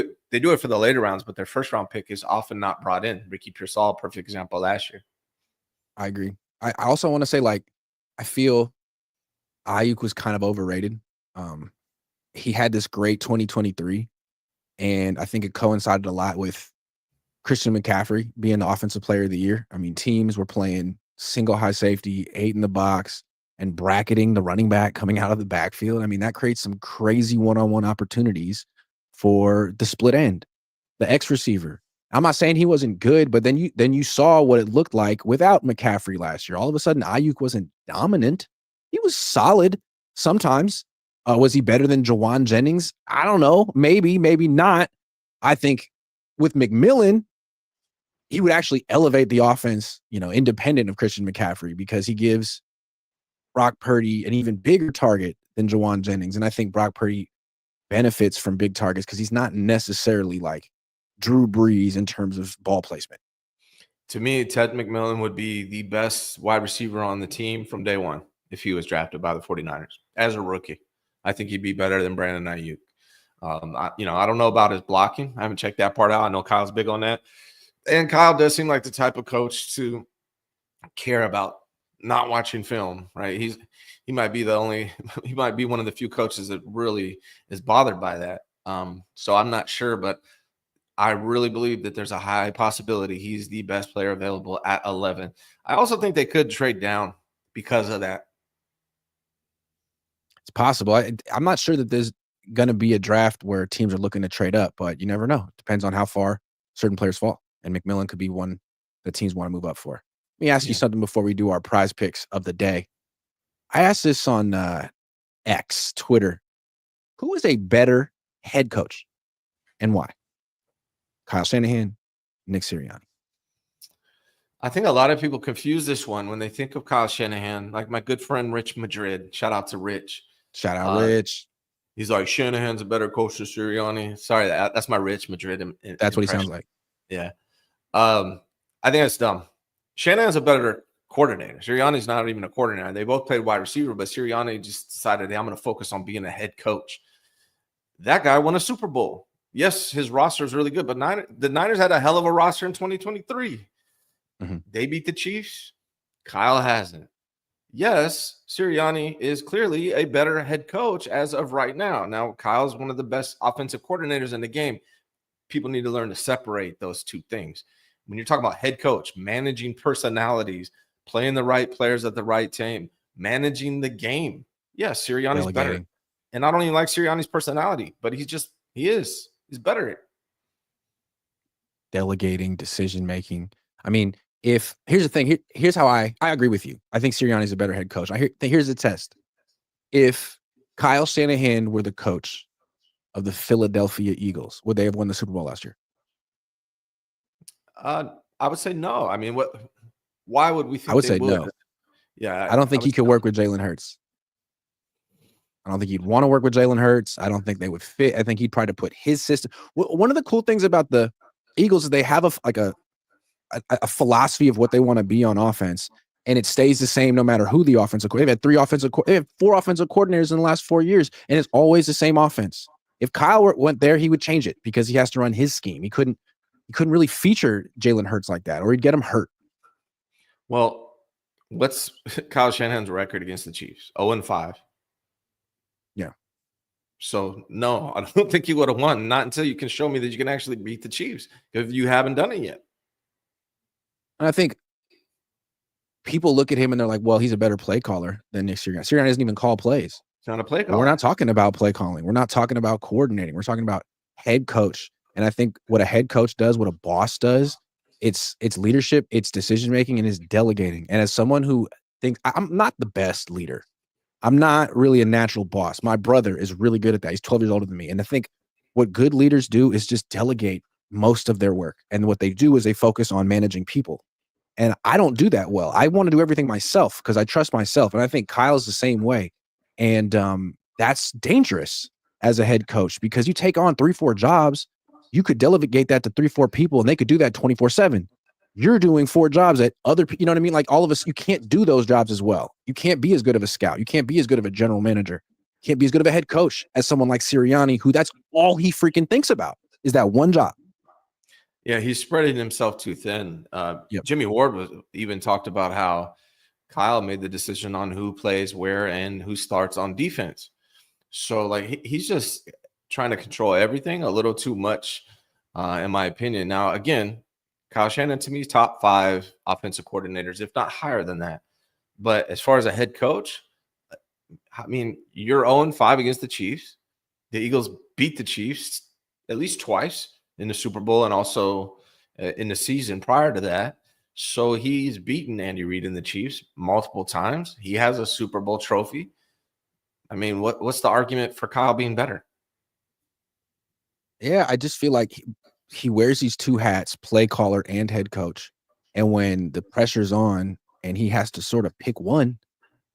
S2: it for the later rounds, but their first round pick is often not brought in. Ricky Pearsall, perfect example last year.
S1: I agree. I also want to say, like, I feel Ayuk was kind of overrated. He had this great 2023, and I think it coincided a lot with Christian McCaffrey being the offensive player of the year. I mean, teams were playing single high safety, 8 in the box, and bracketing the running back coming out of the backfield. I mean, that creates some crazy one-on-one opportunities for the split end, the X receiver. I'm not saying he wasn't good, but then you saw what it looked like without McCaffrey last year. All of a sudden, Ayuk wasn't dominant. He was solid sometimes. Was he better than Jawan Jennings? I don't know. Maybe not. I think with McMillan, he would actually elevate the offense, independent of Christian McCaffrey, because he gives Brock Purdy an even bigger target than Jawan Jennings. And I think Brock Purdy benefits from big targets because he's not necessarily like Drew Brees in terms of ball placement.
S2: To me, Ted McMillan would be the best wide receiver on the team from day one if he was drafted by the 49ers as a rookie. I think he'd be better than Brandon Ayuk. I don't know about his blocking. I haven't checked that part out. I know Kyle's big on that. And Kyle does seem like the type of coach to care about not watching film, right? He might be one of the few coaches that really is bothered by that. So I'm not sure, but I really believe that there's a high possibility he's the best player available at 11. I also think they could trade down because of that.
S1: It's possible. I'm not sure that there's going to be a draft where teams are looking to trade up, but you never know. It depends on how far certain players fall. And McMillan could be one that teams want to move up for. Let me ask you something before we do our prize picks of the day. I asked this on X, Twitter. Who is a better head coach and why? Kyle Shanahan, Nick Sirianni.
S2: I think a lot of people confuse this one when they think of Kyle Shanahan, like my good friend Rich Madrid. Shout out to Rich.
S1: Shout out Rich.
S2: He's like, Shanahan's a better coach than Sirianni. Sorry, that's my Rich Madrid
S1: That's what he sounds like.
S2: Yeah. I think that's dumb. Shanahan's a better coordinator. Sirianni's not even a coordinator. They both played wide receiver, but Sirianni just decided, hey, I'm going to focus on being a head coach. That guy won a Super Bowl. Yes, his roster is really good, but the Niners had a hell of a roster in 2023. Mm-hmm. They beat the Chiefs. Kyle hasn't. Yes, Sirianni is clearly a better head coach as of right now. Now, Kyle's one of the best offensive coordinators in the game. People need to learn to separate those two things. When you're talking about head coach, managing personalities, playing the right players at the right time, managing the game. Yes, Sirianni's better. And I don't even like Sirianni's personality, but he is. He's better.
S1: Delegating, decision-making. I mean, here's the thing. Here's how I agree with you. I think Sirianni's a better head coach. Here's the test. If Kyle Shanahan were the coach of the Philadelphia Eagles, would they have won the Super Bowl last year?
S2: I would say no. I mean, why would we think
S1: I would say no.
S2: Yeah.
S1: I don't think he could work with Jalen Hurts. I don't think he'd want to work with Jalen Hurts. I don't think they would fit. I think he'd try to put his system. One of the cool things about the Eagles is they have a philosophy of what they want to be on offense, and it stays the same no matter who the offensive coordinator. They have 4 offensive coordinators in the last 4 years, and it's always the same offense. If Kyle went there, he would change it because he has to run his scheme. He couldn't really feature Jalen Hurts like that, or he'd get him hurt.
S2: Well, what's Kyle Shanahan's record against the Chiefs? 0-5.
S1: Yeah.
S2: So, no, I don't think you would have won. Not until you can show me that you can actually beat the Chiefs, because you haven't done it yet.
S1: And I think people look at him and they're like, well, he's a better play caller than Nick Sirianni. Sirianni doesn't even call plays.
S2: It's not a play caller.
S1: We're not talking about play calling. We're not talking about coordinating. We're talking about head coach. And I think what a head coach does, what a boss does, it's leadership, it's decision-making, and it's delegating. And as someone who thinks I'm not the best leader, I'm not really a natural boss. My brother is really good at that. He's 12 years older than me. And I think what good leaders do is just delegate most of their work. And what they do is they focus on managing people. And I don't do that well. I want to do everything myself because I trust myself. And I think Kyle's the same way. And that's dangerous as a head coach, because you take on 3-4 jobs, you could delegate that to 3-4 people and they could do that 24/7. You're doing 4 jobs at other people. You know what I mean? Like all of us, you can't do those jobs as well. You can't be as good of a scout. You can't be as good of a general manager. You can't be as good of a head coach as someone like Sirianni, who that's all he freaking thinks about is that one job.
S2: Yeah, he's spreading himself too thin. Jimmy Ward even talked about how Kyle made the decision on who plays where and who starts on defense. So, like, he's just trying to control everything a little too much, in my opinion. Now, again, Kyle Shanahan, to me, is top 5 offensive coordinators, if not higher than that. But as far as a head coach, I mean, you're 0-5 against the Chiefs. The Eagles beat the Chiefs at least twice in the Super Bowl and also in the season prior to that. So he's beaten Andy Reid and the Chiefs multiple times. He has a Super Bowl trophy. I mean, what's the argument for Kyle being better?
S1: Yeah, I just feel like he wears these 2 hats, play caller and head coach. And when the pressure's on and he has to sort of pick one,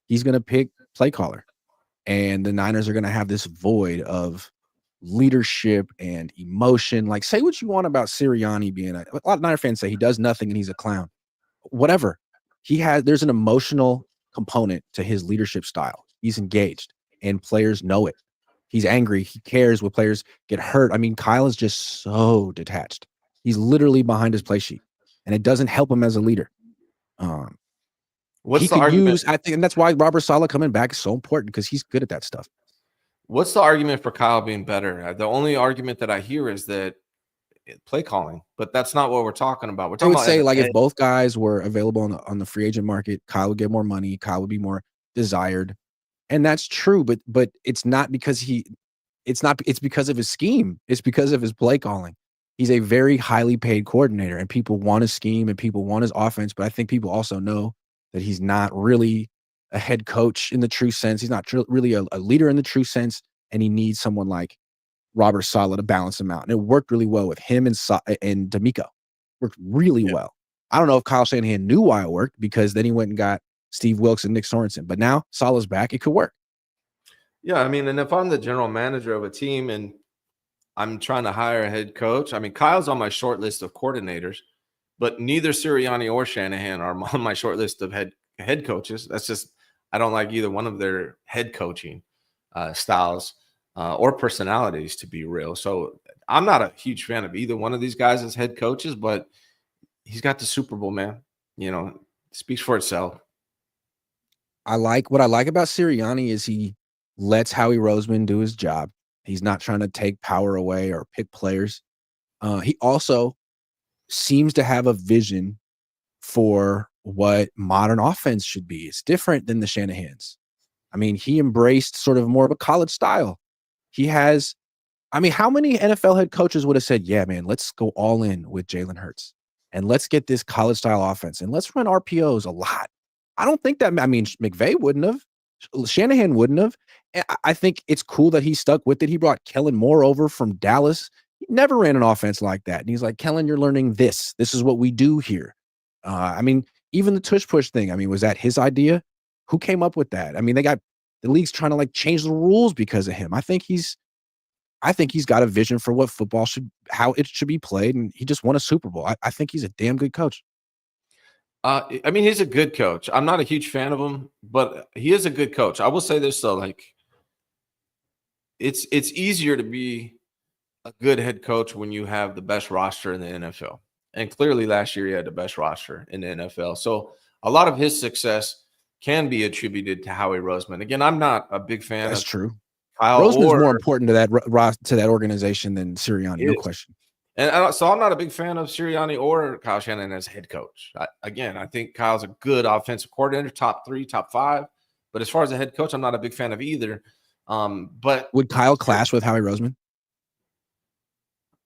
S1: he's going to pick play caller. And the Niners are going to have this void of leadership and emotion. Like, say what you want about Sirianni being a lot of Niner fans say he does nothing and he's a clown. Whatever. There's an emotional component to his leadership style. He's engaged and players know it. He's angry. He cares when players get hurt. I mean, Kyle is just so detached. He's literally behind his play sheet, and it doesn't help him as a leader.
S2: What's the argument?
S1: I think, and that's why Robert Saleh coming back is so important, because he's good at that stuff.
S2: What's the argument for Kyle being better? The only argument that I hear is that play calling, but that's not what we're talking about. We're talking about,
S1: say, like, if both guys were available on the free agent market, Kyle would get more money. Kyle would be more desired. And that's true, but it's not because it's because of his scheme. It's because of his play calling. He's a very highly paid coordinator, and people want his scheme and people want his offense. But I think people also know that he's not really a head coach in the true sense. He's not really a leader in the true sense. And he needs someone like Robert Saleh to balance him out. And it worked really well with him and D'Amico. Worked really well. I don't know if Kyle Shanahan knew why it worked, because then he went and got Steve Wilkes and Nick Sorensen. But now Saleh's back. It could work.
S2: Yeah, I mean, and if I'm the general manager of a team and I'm trying to hire a head coach, I mean, Kyle's on my short list of coordinators, but neither Sirianni or Shanahan are on my short list of head coaches. That's just, I don't like either one of their head coaching styles or personalities, to be real. So I'm not a huge fan of either one of these guys as head coaches, but he's got the Super Bowl, man. You know, speaks for itself.
S1: What I like about Sirianni is he lets Howie Roseman do his job. He's not trying to take power away or pick players. He also seems to have a vision for what modern offense should be. It's different than the Shanahans. I mean, he embraced sort of more of a college style. He has, I mean, how many NFL head coaches would have said, yeah, man, let's go all in with Jalen Hurts and let's get this college style offense and let's run RPOs a lot. I don't think that, I mean, McVay wouldn't have, Shanahan wouldn't have. I think it's cool that he stuck with it. He brought Kellen Moore over from Dallas. He never ran an offense like that. And he's like, Kellen, you're learning this. This is what we do here. I mean, even the tush push thing, I mean, was that his idea? Who came up with that? I mean, the league's trying to like change the rules because of him. I think he's got a vision for what football how it should be played. And he just won a Super Bowl. I think he's a damn good coach.
S2: I mean, he's a good coach. I'm not a huge fan of him, but he is a good coach. I will say this though, like it's easier to be a good head coach when you have the best roster in the NFL. And clearly last year he had the best roster in the NFL. So a lot of his success can be attributed to Howie Roseman. Again, I'm not a big fan.
S1: That's
S2: of
S1: true.
S2: Kyle
S1: Roseman's more important to that organization than Sirianni, no question.
S2: And so I'm not a big fan of Sirianni or Kyle Shanahan as head coach. I think Kyle's a good offensive coordinator, top 3, top 5. But as far as a head coach, I'm not a big fan of either. But
S1: would Kyle clash with Howie Roseman?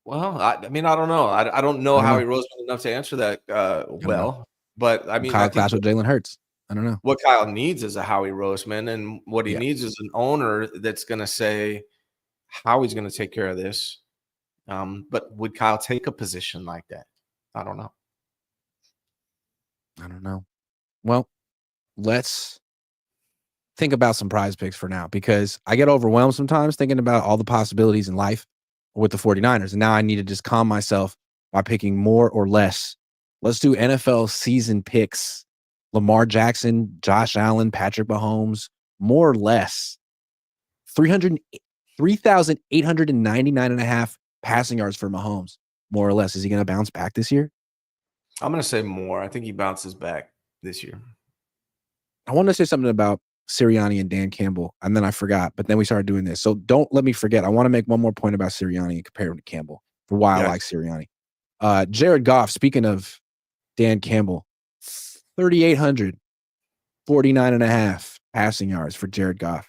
S2: Well, I mean, I don't know. I don't know Howie Roseman enough to answer that well. But I mean,
S1: Kyle clash with Jalen Hurts. I don't know.
S2: What Kyle needs is a Howie Roseman, and what he needs is an owner that's going to say how he's going to take care of this. But would Kyle take a position like that? I don't know.
S1: Well, let's think about some prize picks for now, because I get overwhelmed sometimes thinking about all the possibilities in life with the 49ers. And now I need to just calm myself by picking more or less. Let's do NFL season picks. Lamar Jackson, Josh Allen, Patrick Mahomes, more or less. 3,899.5 passing yards for Mahomes, more or less. Is he going to bounce back this year?
S2: I'm going to say more. I think he bounces back this year.
S1: I wanted to say something about Sirianni and Dan Campbell, and then I forgot, but then we started doing this. So don't let me forget. I want to make one more point about Sirianni and compare him to Campbell for why I like Sirianni. Jared Goff, speaking of Dan Campbell, 3,849.5 passing yards for Jared Goff,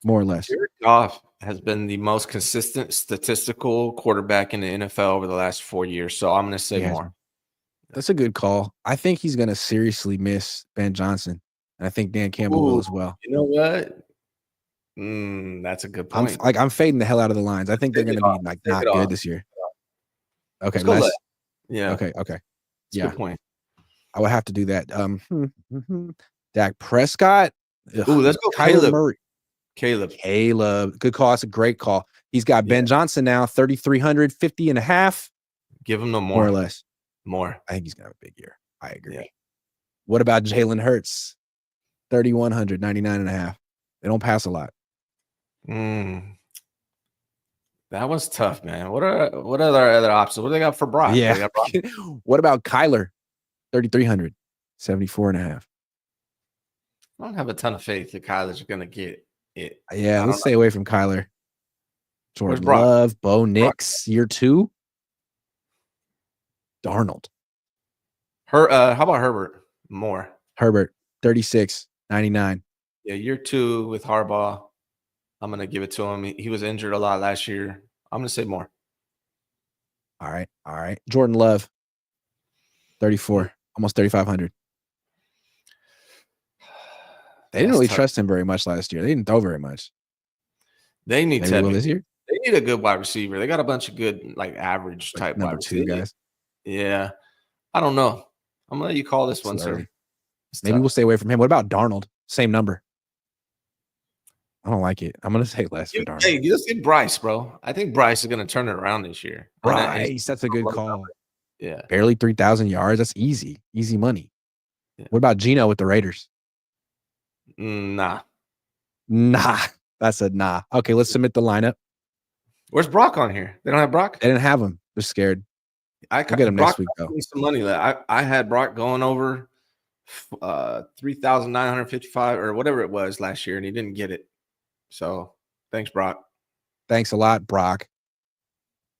S1: more or less.
S2: Jared Goff has been the most consistent statistical quarterback in the NFL over the last 4 years. So I'm going to say more.
S1: That's a good call. I think he's going to seriously miss Ben Johnson. And I think Dan Campbell will as well.
S2: You know what? That's a good point.
S1: I'm fading the hell out of the lines. I think they're going to be like not good this year. Okay, nice.
S2: Yeah.
S1: Okay.
S2: That's a good point.
S1: I would have to do that. Dak Prescott.
S2: Ooh, let's go
S1: Kyler Murray.
S2: Caleb.
S1: Good call. That's a great call. He's got Ben Johnson now, 3,350.5.
S2: Give him no more.
S1: More or less.
S2: More.
S1: I think he's going to have a big year. I agree. Yeah. What about Jalen Hurts? 3,199.5. They don't pass a lot.
S2: That was tough, man. What are our other options? What do they got for Brock?
S1: Yeah. What about Kyler? 3,300. 74.5.
S2: I don't have a ton of faith that Kyler's going to get it.
S1: Yeah, let's stay away from Kyler. Jordan Love, Bo Nix, year 2. Darnold.
S2: How about Herbert? More.
S1: Herbert, 36.99.
S2: Yeah, year 2 with Harbaugh. I'm going to give it to him. He was injured a lot last year. I'm going to say more.
S1: All right. Jordan Love, 34, almost 3,500. They didn't really trust him very much last year. They didn't throw very much.
S2: They need Teddy
S1: this year.
S2: They need a good wide receiver. They got a bunch of good, like average
S1: Like
S2: type wide
S1: number 2
S2: receivers.
S1: guys.
S2: Yeah. I don't know. I'm gonna let you call this
S1: It's
S2: one, sir.
S1: early.
S2: It's
S1: Maybe we'll
S2: tough.
S1: stay away from him. What about Darnold? Same number. I don't like it. I'm gonna say less for Darnold.
S2: Hey, just get Bryce, bro. I think Bryce is gonna turn it around this year.
S1: Bryce, that's a good call.
S2: Yeah.
S1: Barely 3,000 yards. That's easy. Easy money.
S2: Yeah.
S1: What about Geno with the Raiders?
S2: Nah.
S1: Nah. That's a nah. Okay, let's submit the lineup.
S2: Where's Brock on here? They don't have Brock?
S1: They didn't have him. They're scared.
S2: We'll
S1: get him next week, though.
S2: Some money. I had Brock going over 3,955 or whatever it was last year, and he didn't get it. So thanks, Brock.
S1: Thanks a lot, Brock.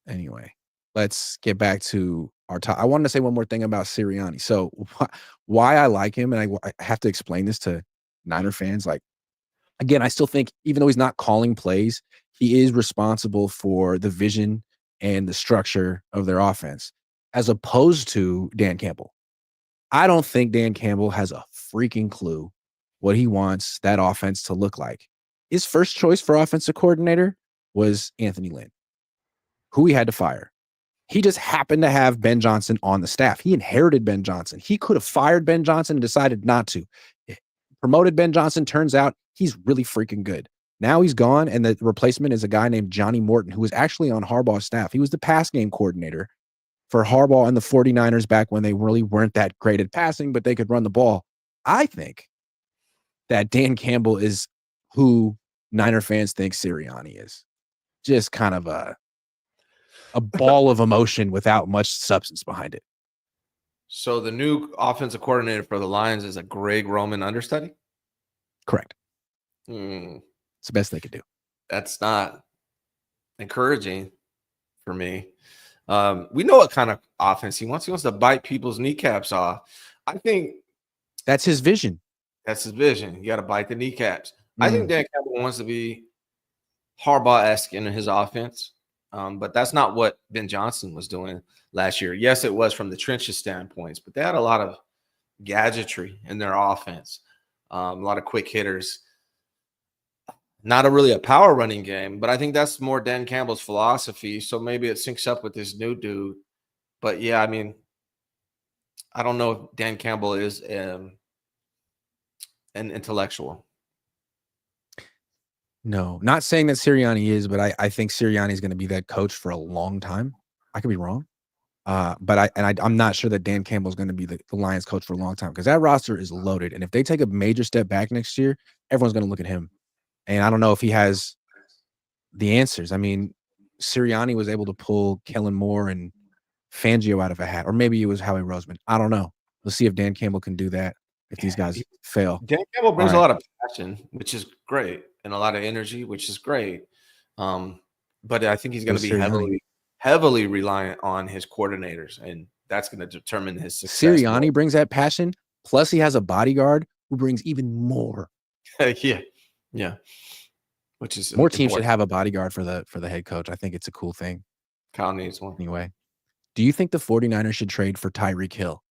S1: Anyway, let's get back to our top. I wanted to say one more thing about Sirianni. So why I like him, and I have to explain this to Niner fans. Like, again, I still think even though he's not calling plays, he is responsible for the vision and the structure of their offense, as opposed to Dan Campbell. I don't think Dan Campbell has a freaking clue what he wants that offense to look like. His first choice for offensive coordinator was Anthony Lynn, who he had to fire. He just happened to have Ben Johnson on the staff. He inherited Ben Johnson. He could have fired Ben Johnson and decided not to. Promoted Ben Johnson. Turns out he's really freaking good. Now he's gone, and the replacement is a guy named Johnny Morton, who was actually on Harbaugh's staff. He was the pass game coordinator for Harbaugh and the 49ers back when they really weren't that great at passing, but they could run the ball. I think that Dan Campbell is who Niner fans think Sirianni is. Just kind of a ball of emotion without much substance behind it.
S2: So the new offensive coordinator for the Lions is a Greg Roman understudy?
S1: Correct. It's the best they could do.
S2: That's not encouraging for me. We know what kind of offense he wants. He wants to bite people's kneecaps off. I think
S1: that's his vision.
S2: That's his vision. You got to bite the kneecaps. I think Dan Campbell wants to be Harbaugh-esque in his offense, but that's not what Ben Johnson was doing last year. Yes, it was from the trenches standpoints, but they had a lot of gadgetry in their offense, a lot of quick hitters. Not really a power running game, but I think that's more Dan Campbell's philosophy. So maybe it syncs up with this new dude. But yeah, I mean, I don't know if Dan Campbell is an intellectual.
S1: No, not saying that Sirianni is, but I think Sirianni is going to be that coach for a long time. I could be wrong. But I'm not sure that Dan Campbell is going to be the Lions coach for a long time, because that roster is loaded. And if they take a major step back next year, everyone's going to look at him. And I don't know if he has the answers. I mean, Sirianni was able to pull Kellen Moore and Fangio out of a hat, or maybe it was Howie Roseman. I don't know. Let's see if Dan Campbell can do that if these guys fail.
S2: Dan Campbell brings a lot of passion, which is great, and a lot of energy, which is great. But I think he's going to be heavily reliant on his coordinators, and that's going to determine his success.
S1: Sirianni brings that passion, plus he has a bodyguard who brings even more.
S2: Yeah. Which is
S1: more teams should have a bodyguard for the head coach. I think it's a cool thing.
S2: Kyle needs one.
S1: Anyway, do you think the 49ers should trade for Tyreek Hill?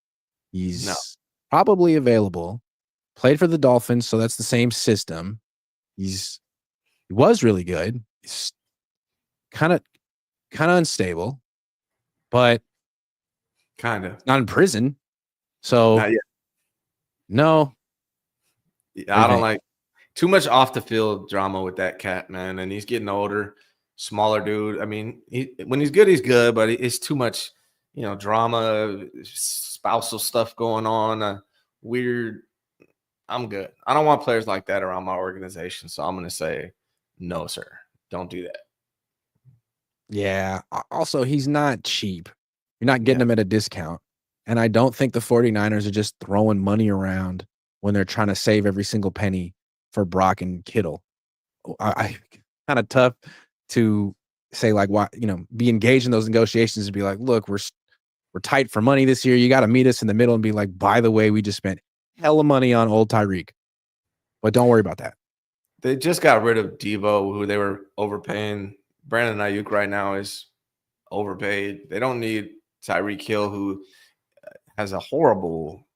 S1: He's probably available. Played for the Dolphins, so that's the same system. He was really good. He's kind of unstable, but
S2: kind of
S1: not in prison. So
S2: not yet.
S1: No.
S2: I don't like too much off the field drama with that cat, man. And he's getting older, smaller dude. I mean, when he's good, but it's too much, drama, spousal stuff going on, weird. I'm good. I don't want players like that around my organization. So I'm going to say, no, sir, don't do that.
S1: Yeah. Also, he's not cheap. You're not getting him at a discount. And I don't think the 49ers are just throwing money around when they're trying to save every single penny for Brock and Kittle. I kind of tough to say, like, why, be engaged in those negotiations and be like, look, we're tight for money this year. You got to meet us in the middle and be like, by the way, we just spent hella money on old Tyreek, but don't worry about that.
S2: They just got rid of Devo, who they were overpaying. Brandon Ayuk right now is overpaid. They don't need Tyreek Hill, who has a horrible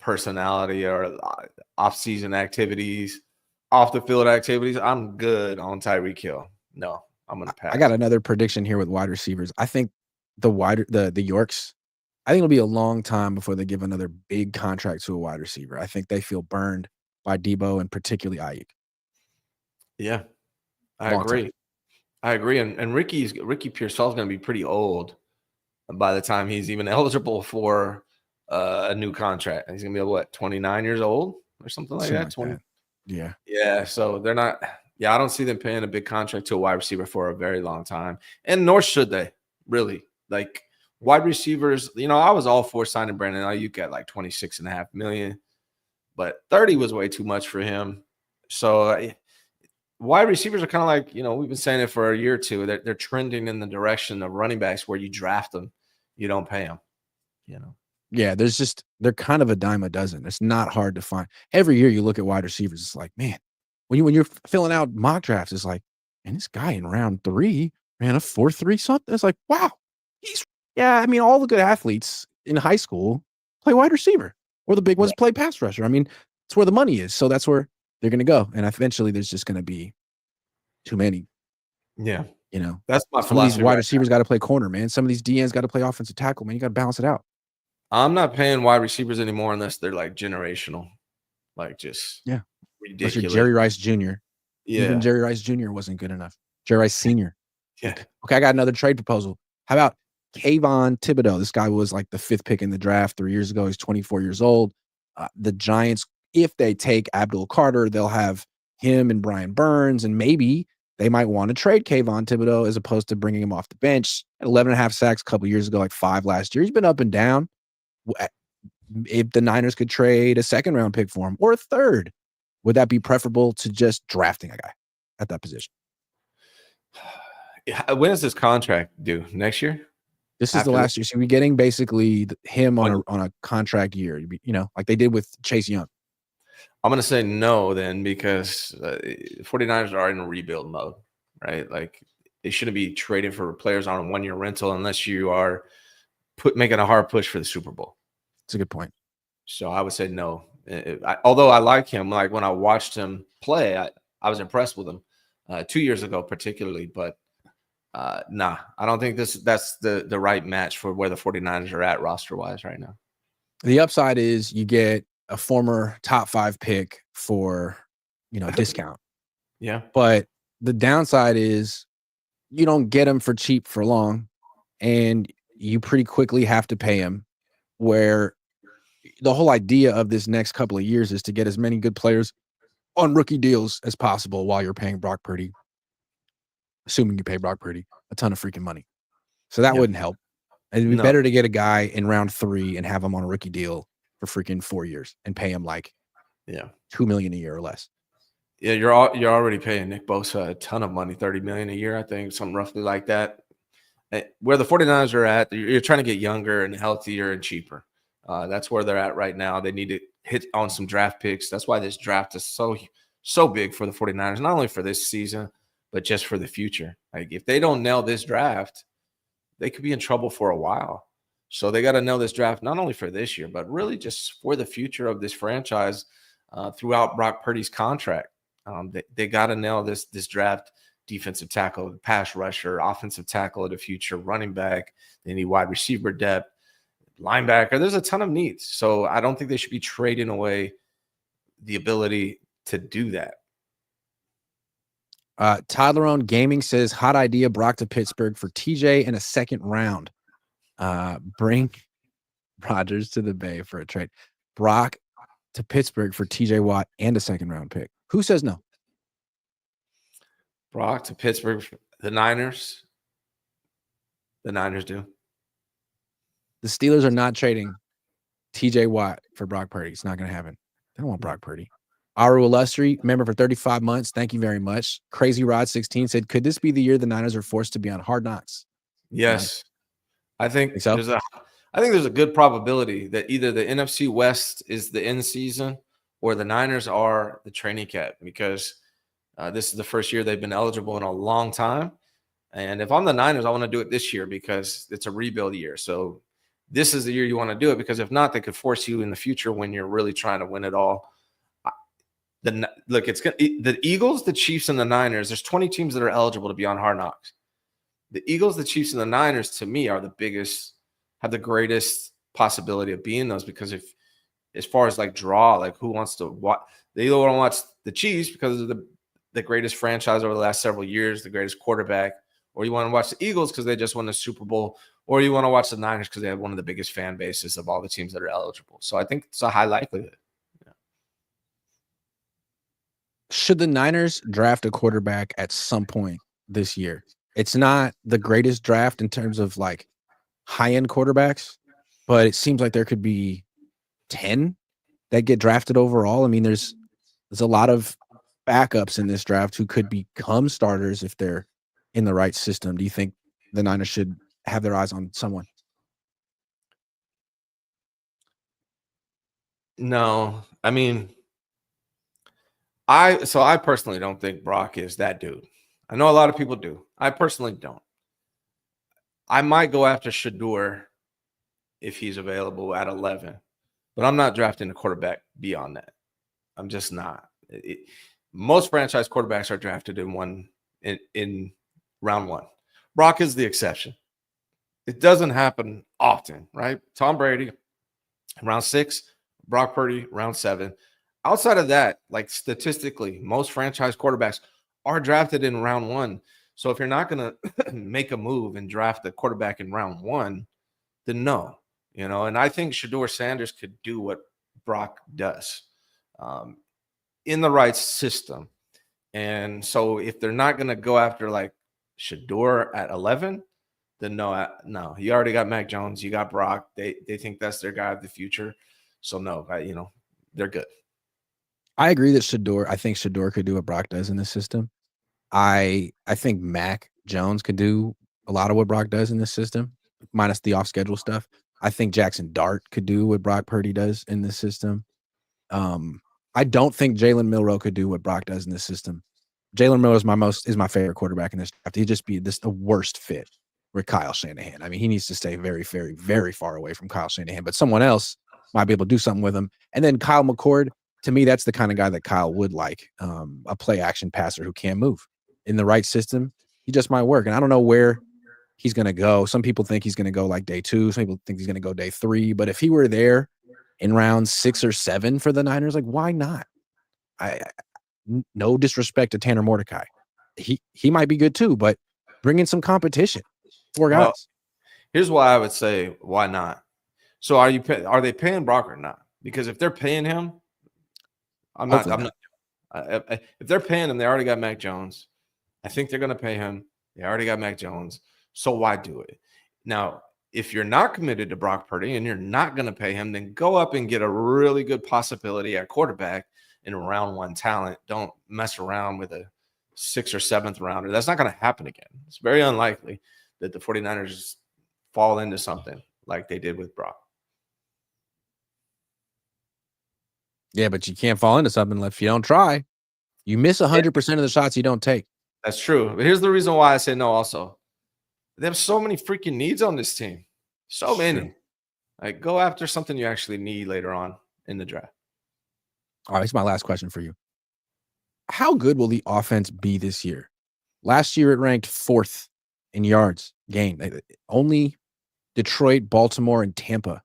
S2: personality or off-season activities, off the field activities. I'm good on Tyreek Hill. No, I'm going to
S1: I
S2: pass.
S1: got another prediction here with wide receivers. I think the Yorks, I think it'll be a long time before they give another big contract to a wide receiver. I think they feel burned by Debo and particularly Ayuk.
S2: Yeah, I
S1: Long time.
S2: agree. I agree. And Ricky Pearsall's going to be pretty old by the time he's even eligible for a new contract. He's going to be, what, 29 years old or something like
S1: Something
S2: that?
S1: like
S2: 20.
S1: that. Yeah.
S2: Yeah. So they're not. Yeah, I don't see them paying a big contract to a wide receiver for a very long time. And nor should they, really. Like, wide receivers, I was all for signing Brandon Ayuk at like 26.5 million, but 30 was way too much for him. So wide receivers are kind of like, we've been saying it for a year or two. They're trending in the direction of running backs where you draft them, you don't pay them.
S1: Yeah, they're kind of a dime a dozen. It's not hard to find. Every year you look at wide receivers, it's like, man, when you're filling out mock drafts, it's like, man, this guy in round 3 ran a 4.3 something. It's like, wow, I mean, all the good athletes in high school play wide receiver, or the big ones play pass rusher. I mean, it's where the money is, so that's where they're going to go. And eventually, there's just going to be too many.
S2: Yeah,
S1: some
S2: that's my
S1: of these
S2: philosophy.
S1: wide receivers got to play corner, man. Some of these DNs got to play offensive tackle, man. You got to balance it out.
S2: I'm not paying wide receivers anymore unless they're like generational, like just
S1: Unless
S2: ridiculous.
S1: you're Jerry Rice Jr.
S2: Yeah,
S1: Even Jerry Rice Jr. wasn't good enough. Jerry Rice Sr.
S2: yeah.
S1: Okay, I got another trade proposal. How about Kayvon Thibodeau? This guy was like the 5th pick in the draft 3 years ago. He's 24 years old. The Giants, if they take Abdul Carter, they'll have him and Brian Burns, and maybe they might want to trade Kayvon Thibodeau as opposed to bringing him off the bench. 11.5 sacks a couple years ago, like 5 last year. He's been up and down. If the Niners could trade a 2nd-round pick for him or a 3rd, would that be preferable to just drafting a guy at that position?
S2: When is this contract due? Next year?
S1: This is the last year. So we're getting basically him on a contract year, like they did with Chase Young.
S2: I'm going to say no then, because 49ers are in a rebuild mode, right? Like, they shouldn't be trading for players on a 1-year rental unless you are making a hard push for the Super Bowl.
S1: That's a good point.
S2: So I would say no. Although I like him, like when I watched him play, I was impressed with him 2 years ago particularly, but nah, I don't think that's the right match for where the 49ers are at roster-wise right now.
S1: The upside is you get a former top 5 pick for, a discount.
S2: Yeah.
S1: But the downside is you don't get him for cheap for long, and you pretty quickly have to pay him, where the whole idea of this next couple of years is to get as many good players on rookie deals as possible while you're paying Brock Purdy, assuming you pay Brock Purdy a ton of freaking money. So that wouldn't help. It'd be better to get a guy in round 3 and have him on a rookie deal for freaking 4 years and pay him like $2 million a year or less.
S2: Yeah, you're already paying Nick Bosa a ton of money, $30 million a year, I think, something roughly like that. Where the 49ers are at, you're trying to get younger and healthier and cheaper. That's where they're at right now. They need to hit on some draft picks. That's why this draft is so big for the 49ers, not only for this season, but just for the future. Like, if they don't nail this draft, they could be in trouble for a while. So they got to nail this draft, not only for this year, but really just for the future of this franchise throughout Brock Purdy's contract. They got to nail this draft. Defensive tackle, pass rusher, offensive tackle of the future, running back. They need wide receiver depth, linebacker. There's a ton of needs. So I don't think they should be trading away the ability to do that.
S1: Tyler on Gaming says, hot idea, Brock to Pittsburgh for TJ in a 2nd round. Bring Rodgers to the Bay for a trade. Brock to Pittsburgh for TJ Watt and a 2nd round pick. Who says no?
S2: Brock to Pittsburgh. The Niners. The Niners do.
S1: The Steelers are not trading TJ Watt for Brock Purdy. It's not going to happen. They don't want Brock Purdy. Aru Illustri, member for 35 months. Thank you very much. Crazy Rod 16 said, could this be the year the Niners are forced to be on Hard Knocks?
S2: Yes. I think
S1: so?
S2: there's a good probability that either the NFC West is the end season or the Niners are the training camp, because this is the first year they've been eligible in a long time. And if I'm the Niners, I want to do it this year because it's a rebuild year. So this is the year you want to do it, because if not, they could force you in the future when you're really trying to win it all. Look, the Eagles, the Chiefs, and the Niners. There's 20 teams that are eligible to be on Hard Knocks. The Eagles, the Chiefs, and the Niners, to me, are have the greatest possibility of being those, because as far as like draw, like who wants to watch? They either want to watch the Chiefs because of the greatest franchise over the last several years, the greatest quarterback, or you want to watch the Eagles because they just won the Super Bowl, or you want to watch the Niners because they have one of the biggest fan bases of all the teams that are eligible. So I think it's a high likelihood. Yeah.
S1: Should the Niners draft a quarterback at some point this year? It's not the greatest draft in terms of like high-end quarterbacks, but it seems like there could be 10 that get drafted overall. I mean, there's a lot of backups in this draft who could become starters if they're in the right system. Do you think the Niners should have their eyes on someone?
S2: No, I mean, I personally don't think Brock is that dude. I know a lot of people do. I personally don't. I might go after Shador if he's available at 11, but I'm not drafting a quarterback beyond that. I'm just not. Most franchise quarterbacks are drafted in round one. Brock is the exception. It doesn't happen often, right? Tom Brady, round 6, Brock Purdy, round 7. Outside of that, like statistically, most franchise quarterbacks are drafted in round 1. So if you're not going to make a move and draft a quarterback in round 1, then no, and I think Shador Sanders could do what Brock does in the right system. And so if they're not going to go after like Shador at 11, then no, you already got Mac Jones, you got Brock. They think that's their guy of the future. So no, they're good.
S1: I agree that I think Shador could do what Brock does in this system. I think Mac Jones could do a lot of what Brock does in this system, minus the off-schedule stuff. I think Jackson Dart could do what Brock Purdy does in this system. I don't think Jalen Milroe could do what Brock does in this system. Jalen Milroe is my favorite quarterback in this draft. He'd just be the worst fit with Kyle Shanahan. I mean, he needs to stay very, very, very far away from Kyle Shanahan, but someone else might be able to do something with him. And then Kyle McCord, to me, that's the kind of guy that Kyle would like, a play-action passer who can move. In the right system, he just might work. And I don't know where he's going to go. Some people think he's going to go like day 2. Some people think he's going to go day 3. But if he were there in round 6 or 7 for the Niners, like, why not? No disrespect to Tanner Mordecai. He might be good too, but bring in some competition. 4 guys.
S2: Well, here's why I would say why not. So are they paying Brock or not? Because if they're paying him, I'm not. If they're paying him, they already got Mac Jones. I think they're going to pay him. They already got Mac Jones. So why do it? Now, if you're not committed to Brock Purdy and you're not going to pay him, then go up and get a really good possibility at quarterback in round 1 talent. Don't mess around with a 6th or 7th rounder. That's not going to happen again. It's very unlikely that the 49ers fall into something like they did with Brock.
S1: Yeah, but you can't fall into something if you don't try. You miss 100% of the shots you don't take.
S2: That's true. But here's the reason why I say no also. They have so many freaking needs on this team. So many.
S1: True.
S2: Like, go after something you actually need later on in the draft.
S1: All right, this is my last question for you. How good will the offense be this year? Last year, it ranked 4th in yards gained. Only Detroit, Baltimore, and Tampa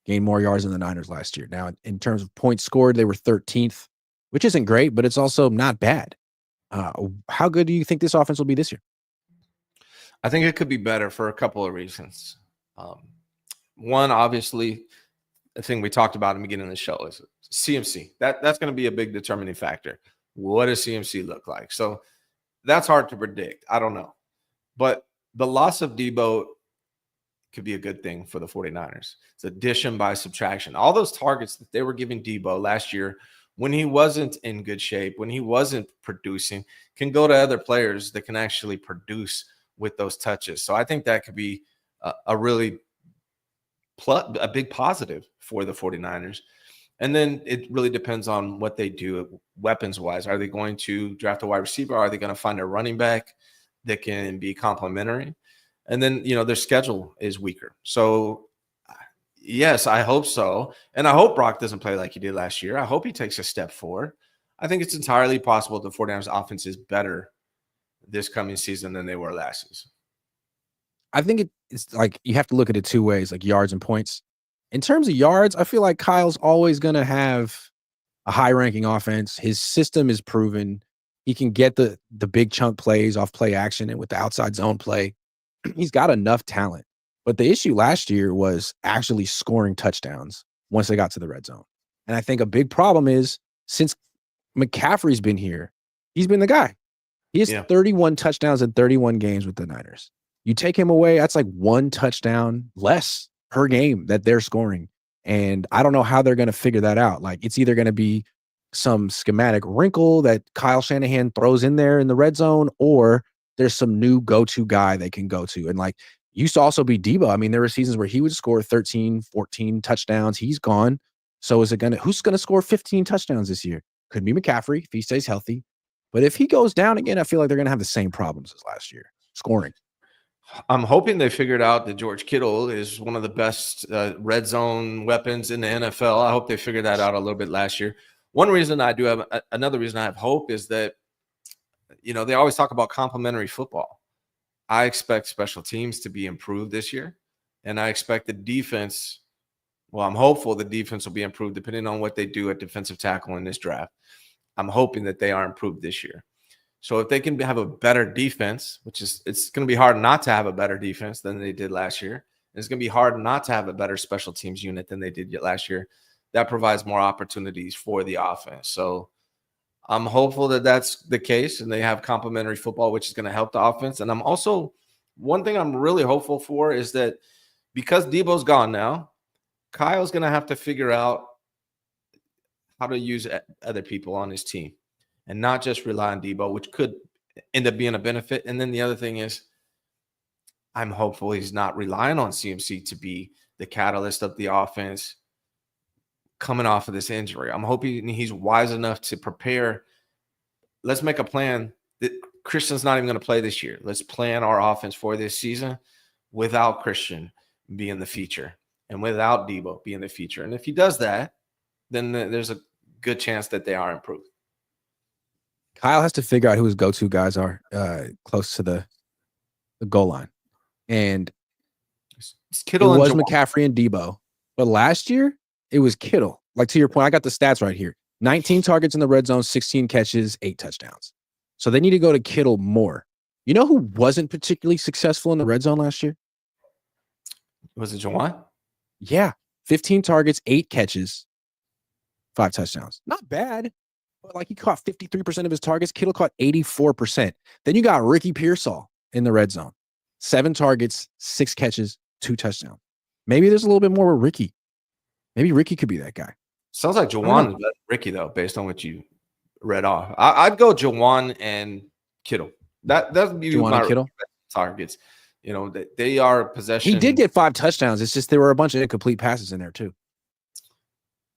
S1: gained more yards than the Niners last year. Now, in terms of points scored, they were 13th, which isn't great, but it's also not bad. How good do you think this offense will be this year?
S2: I think it could be better for a couple of reasons. One, obviously, the thing we talked about in the beginning of the show is CMC. That's going to be a big determining factor. What does CMC look like? So that's hard to predict. I don't know. But the loss of Debo could be a good thing for the 49ers. It's addition by subtraction. All those targets that they were giving Debo last year when he wasn't in good shape, when he wasn't producing, can go to other players that can actually produce with those touches. So I think that could be a really a big positive for the 49ers. And then it really depends on what they do weapons-wise. Are they going to draft a wide receiver? Are they going to find a running back that can be complementary? And then, their schedule is weaker. So, yes, I hope so. And I hope Brock doesn't play like he did last year. I hope he takes a step forward. I think it's entirely possible the 49ers offense is better this coming season than they were last season.
S1: I think it's like you have to look at it two ways, like yards and points. In terms of yards, I feel like Kyle's always going to have a high-ranking offense. His system is proven. He can get the big chunk plays off play action and with the outside zone play. He's got enough talent. But the issue last year was actually scoring touchdowns once they got to the red zone. And I think a big problem is since McCaffrey's been here, he's been the guy. He has 31 touchdowns in 31 games with the Niners. You take him away, that's like one touchdown less per game that they're scoring. And I don't know how they're going to figure that out. Like, it's either going to be some schematic wrinkle that Kyle Shanahan throws in there in the red zone, or there's some new go-to guy they can go to. And like, used to also be Debo. I mean, there were seasons where he would score 13, 14 touchdowns. He's gone. So who's going to score 15 touchdowns this year? Could be McCaffrey if he stays healthy. But if he goes down again, I feel like they're going to have the same problems as last year, scoring.
S2: I'm hoping they figured out that George Kittle is one of the best red zone weapons in the NFL. I hope they figured that out a little bit last year. Another reason I have hope is that, they always talk about complementary football. I expect special teams to be improved this year, and I expect the defense. Well, I'm hopeful the defense will be improved depending on what they do at defensive tackle in this draft. I'm hoping that they are improved this year. So if they can have a better defense, it's going to be hard not to have a better defense than they did last year. And it's going to be hard not to have a better special teams unit than they did last year. That provides more opportunities for the offense. So I'm hopeful that that's the case and they have complementary football, which is going to help the offense. And one thing I'm really hopeful for is that because Debo's gone now, Kyle's going to have to figure out how to use other people on his team and not just rely on Debo, which could end up being a benefit. And then the other thing is, I'm hopeful he's not relying on CMC to be the catalyst of the offense coming off of this injury. I'm hoping he's wise enough to prepare. Let's make a plan that Christian's not even going to play this year. Let's plan our offense for this season without Christian being the feature and without Debo being the feature. And if he does that, then there's a good chance that they are improved.
S1: Kyle has to figure out who his go-to guys are close to the goal line. And
S2: Kittle
S1: it was McCaffrey and Debo. But last year, it was Kittle. Like, to your point, I got the stats right here. 19 targets in the red zone, 16 catches, 8 touchdowns. So they need to go to Kittle more. You know who wasn't particularly successful in the red zone last year?
S2: Was it Juwan?
S1: Yeah. 15 targets, 8 catches, 5 touchdowns. Not bad. But like, he caught 53% of his targets. Kittle caught 84%. Then you got Ricky Pearsall in the red zone. 7 targets, 6 catches, 2 touchdowns. Maybe there's a little bit more with Ricky. Maybe Ricky could be that guy.
S2: Sounds like Juwan is better than Ricky, though, based on what you read off. I'd go Juwan and Kittle. That's my Kittle targets. They are possession.
S1: He did get 5 touchdowns. It's just there were a bunch of incomplete passes in there, too.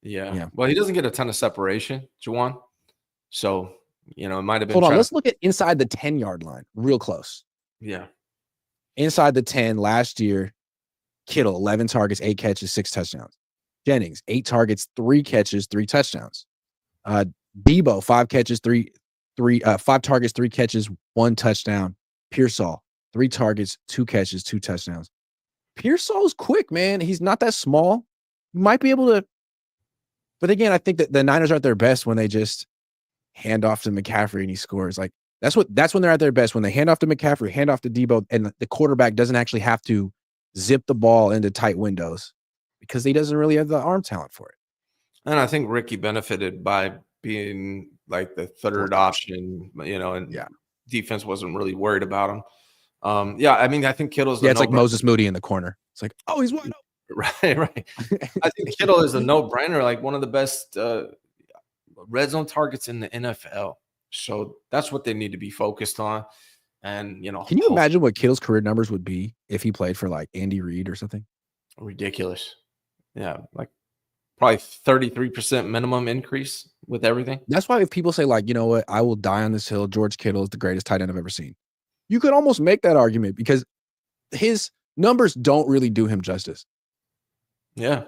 S2: Yeah. Well, he doesn't get a ton of separation, Juwan. So, it might have been.
S1: Hold on. Let's look at inside the 10-yard line. Real close.
S2: Yeah.
S1: Inside the 10 last year, Kittle, 11 targets, 8 catches, 6 touchdowns. Jennings, 8 targets, 3 catches, 3 touchdowns. Debo, 5 targets, 3 catches, 1 touchdown. Pearsall, 3 targets, 2 catches, 2 touchdowns. Pearsall's quick, man. He's not that small. You might be able to. But again, I think that the Niners are at their best when they just hand off to McCaffrey and he scores. Like, that's when they're at their best, when they hand off to McCaffrey, hand off to Debo, and the quarterback doesn't actually have to zip the ball into tight windows because he doesn't really have the arm talent for it.
S2: And I think Ricky benefited by being like the third option, and defense wasn't really worried about him. I think Kittle's
S1: it's like Moses Moody in the corner. It's like, oh, he's wide open.
S2: Right. I think Kittle is a no-brainer, like one of the best red zone targets in the NFL. So that's what they need to be focused on. And,
S1: can you imagine what Kittle's career numbers would be if he played for like Andy Reid or something?
S2: Ridiculous. Yeah. Like probably 33% minimum increase with everything.
S1: That's why if people say like, you know what, I will die on this hill, George Kittle is the greatest tight end I've ever seen. You could almost make that argument because his numbers don't really do him justice.
S2: Yeah.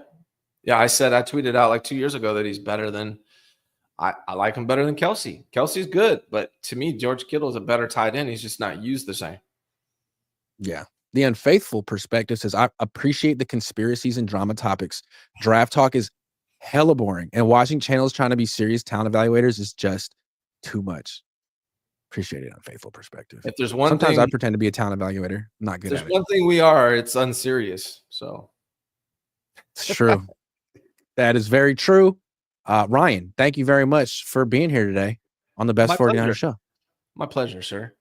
S2: Yeah. I tweeted out like 2 years ago that he's better than I like him better than Kelsey. Kelsey's good, but to me, George Kittle is a better tight end. He's just not used the same.
S1: Yeah. The unfaithful perspective says, I appreciate the conspiracies and drama topics. Draft talk is hella boring, and watching channels trying to be serious talent evaluators is just too much. Appreciate it, unfaithful perspective.
S2: If there's one
S1: Sometimes
S2: thing,
S1: I pretend to be a talent evaluator. I'm not good
S2: there's
S1: at it.
S2: one thing we are, it's unserious. So
S1: It's true. That is very true. Ryan, thank you very much for being here today on the Best
S2: My
S1: 49ers
S2: pleasure.
S1: show.
S2: My pleasure, sir.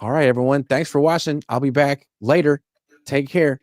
S1: All right, everyone. Thanks for watching. I'll be back later. Take care.